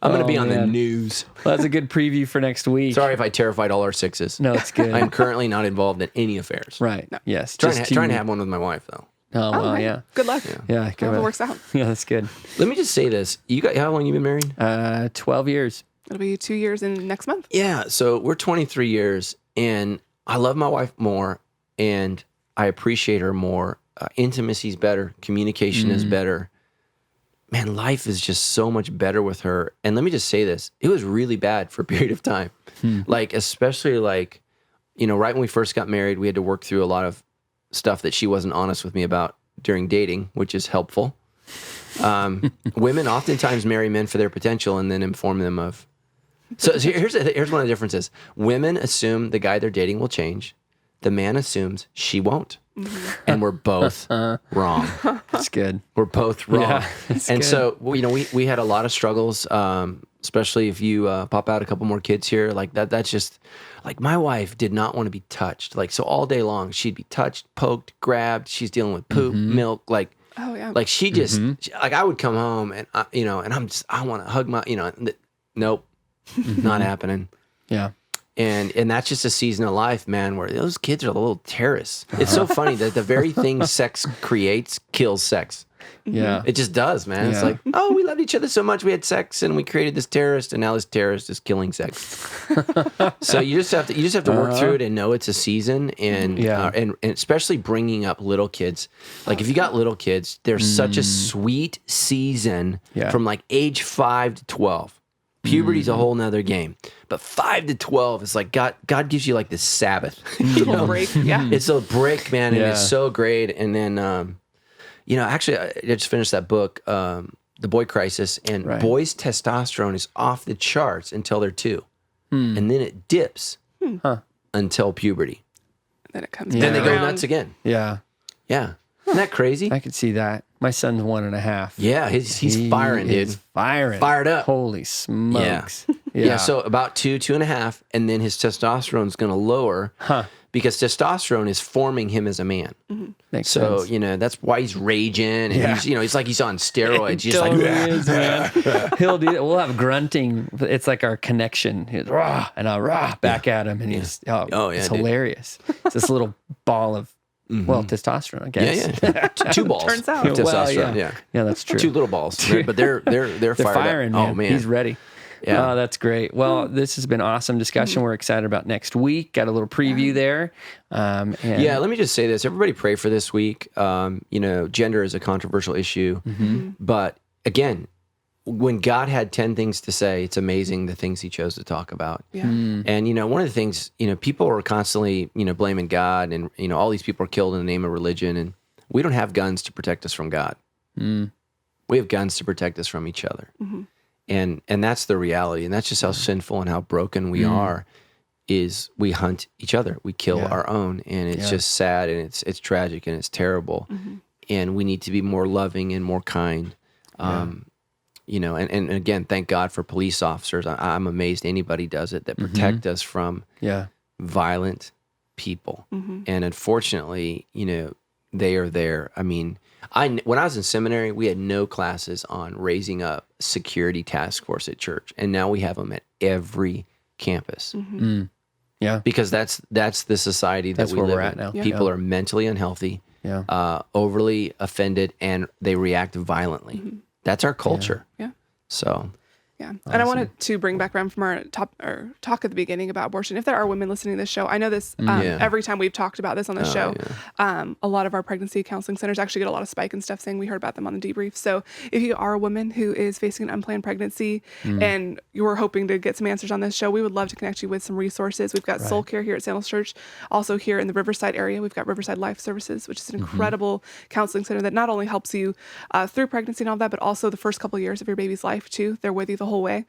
I'm going to be on the news. Well, that's a good preview for next week. Sorry if I terrified all our 6s. No, it's good. I'm currently not involved in any affairs. Right. No. Yes. Trying to have one with my wife, though. Oh, well, yeah. Good luck. Yeah. Hope it works out. Yeah, that's good. Let me just say this. How long you been married? 12 years. It'll be 2 years in next month. Yeah. So we're 23 years, and I love my wife more, and I appreciate her more. Intimacy's better. Communication is better. Man, life is just so much better with her. And let me just say this. It was really bad for a period of time. Especially right when we first got married, we had to work through a lot of stuff that she wasn't honest with me about during dating, which is helpful. Women oftentimes marry men for their potential and then inform them of. So here's one of the differences. Women assume the guy they're dating will change. The man assumes she won't. And we're both wrong. That's good. We're both wrong. Yeah, and good. So, we had a lot of struggles especially if you pop out a couple more kids here. Like that's just like my wife did not want to be touched. Like so all day long she'd be touched, poked, grabbed. She's dealing with poop, milk, like. Oh yeah. Like she just like I would come home and and I want to hug my nope, not happening. Yeah. And that's just a season of life, man, where those kids are little terrorists. It's so funny that the very thing sex creates kills sex. Yeah. It just does, man. It's like, oh, we loved each other so much, we had sex, and we created this terrorist, and now this terrorist is killing sex. So you just have to work through it and know it's a season, and and especially bringing up little kids. Like if you got little kids, there's such a sweet season from like age 5 to 12. Puberty's a whole nother game, but 5 to 12 is like God gives you like this Sabbath. Break. Yeah. It's a break, man, and it's so great. And then. Actually, I just finished that book, The Boy Crisis, and boys' testosterone is off the charts until they're 2. And then it dips until puberty. Then it comes Then they go around. nuts again. Yeah. Yeah. Isn't that crazy? I could see that. My son's 1.5. Yeah, he's firing, dude. He's firing. Fired up. Holy smokes. Yeah, so about 2.5, and then his testosterone is going to lower because testosterone is forming him as a man. Makes So, sense. that's why he's raging, and he's like he's on steroids. He's Totally like, is, man. He'll do that. We'll have grunting. It's like our connection. He's rah, and I'll rah back at him, and he's it's dude. hilarious. It's this little ball of testosterone, I guess. yeah. 2 balls. Turns out. of testosterone. Well, yeah, that's true. 2 little balls, but they're They're fired firing, up. man. Oh man, He's ready. Yeah. Oh, that's great. Well, this has been awesome discussion. We're excited about next week. Got a little preview there. And let me just say this. Everybody pray for this week. Gender is a controversial issue. But again, when God had 10 things to say, it's amazing the things he chose to talk about. Yeah. And, one of the things, people are constantly, blaming God, and, all these people are killed in the name of religion, and we don't have guns to protect us from God. We have guns to protect us from each other. And that's the reality. And that's just how sinful and how broken we are, is we hunt each other. We kill our own. And it's just sad, and it's tragic, and it's terrible. And we need to be more loving and more kind. And again, thank God for police officers. I'm amazed anybody does it that protect us from violent people. And unfortunately, they are there. I mean, when I was in seminary, we had no classes on raising up security task force at church, and now we have them at every campus. Yeah, because that's the society that we where live we're in. at now. People are mentally unhealthy, overly offended, and they react violently. That's our culture. Yeah. So. Yeah. Awesome. And I wanted to bring back around from our talk at the beginning about abortion. If there are women listening to this show, I know this every time we've talked about this on the show, a lot of our pregnancy counseling centers actually get a lot of spike and stuff saying we heard about them on the debrief. So if you are a woman who is facing an unplanned pregnancy and you're hoping to get some answers on this show, we would love to connect you with some resources. We've got Soul Care here at Sandals Church. Also here in the Riverside area, we've got Riverside Life Services, which is an incredible counseling center that not only helps you through pregnancy and all that, but also the first couple of years of your baby's life too. They're with you the whole way.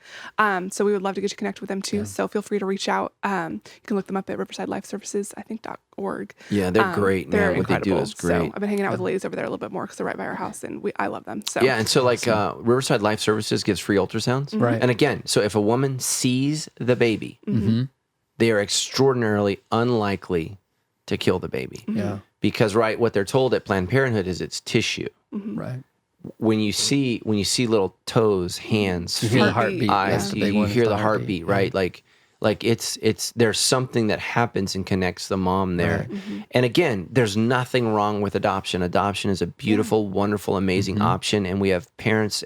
So we would love to get you connected with them too. So feel free to reach out. You can look them up at Riverside Life Services, I think .org. Yeah, they're great. They're man. incredible. What they do is great. So I've been hanging out with the ladies over there a little bit more because they're right by our house, and I love them. So yeah, and so like Riverside Life Services gives free ultrasounds. Right. And again, so if a woman sees the baby, they are extraordinarily unlikely to kill the baby. Yeah. Because what they're told at Planned Parenthood is it's tissue. Right. When you see little toes, hands, You feet, hear the heartbeat. eyes, That's the you big one, hear is the the heartbeat, heartbeat, right? Like it's there's something that happens and connects the mom there. And again, there's nothing wrong with adoption. Adoption is a beautiful, wonderful, amazing option, and we have parents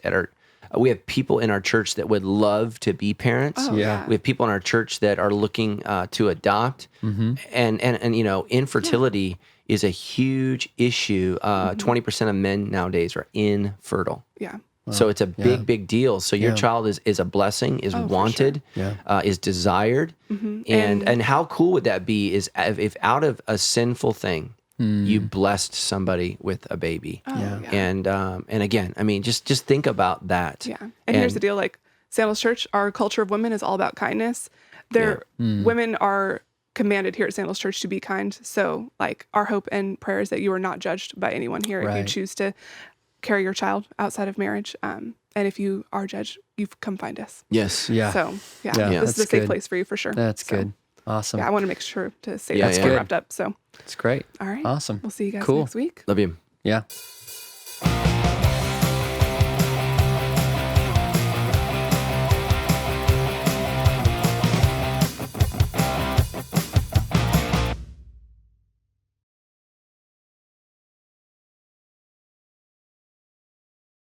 we have people in our church that would love to be parents. Oh, yeah. We have people in our church that are looking to adopt, and infertility is a huge issue. 20% of men nowadays are infertile. Yeah. So it's a big deal. So your child is a blessing, is wanted, is desired. And how cool would that be is if out of a sinful thing, you blessed somebody with a baby. And again, I mean, just think about that. Yeah. And here's the deal, like Sandals Church, our culture of women is all about kindness. Women are commanded here at Sandals Church to be kind. So like our hope and prayer is that you are not judged by anyone here if you choose to carry your child outside of marriage. And And if you are judged, you come find us. Yes. Yeah. So Yeah, this is a that's safe good. place for you for sure. That's So, good. Awesome. Yeah, I want to make sure to say Yeah, that's yeah. wrapped up. So It's great. all right. Awesome. We'll see you guys Cool. next week. Love you. Yeah.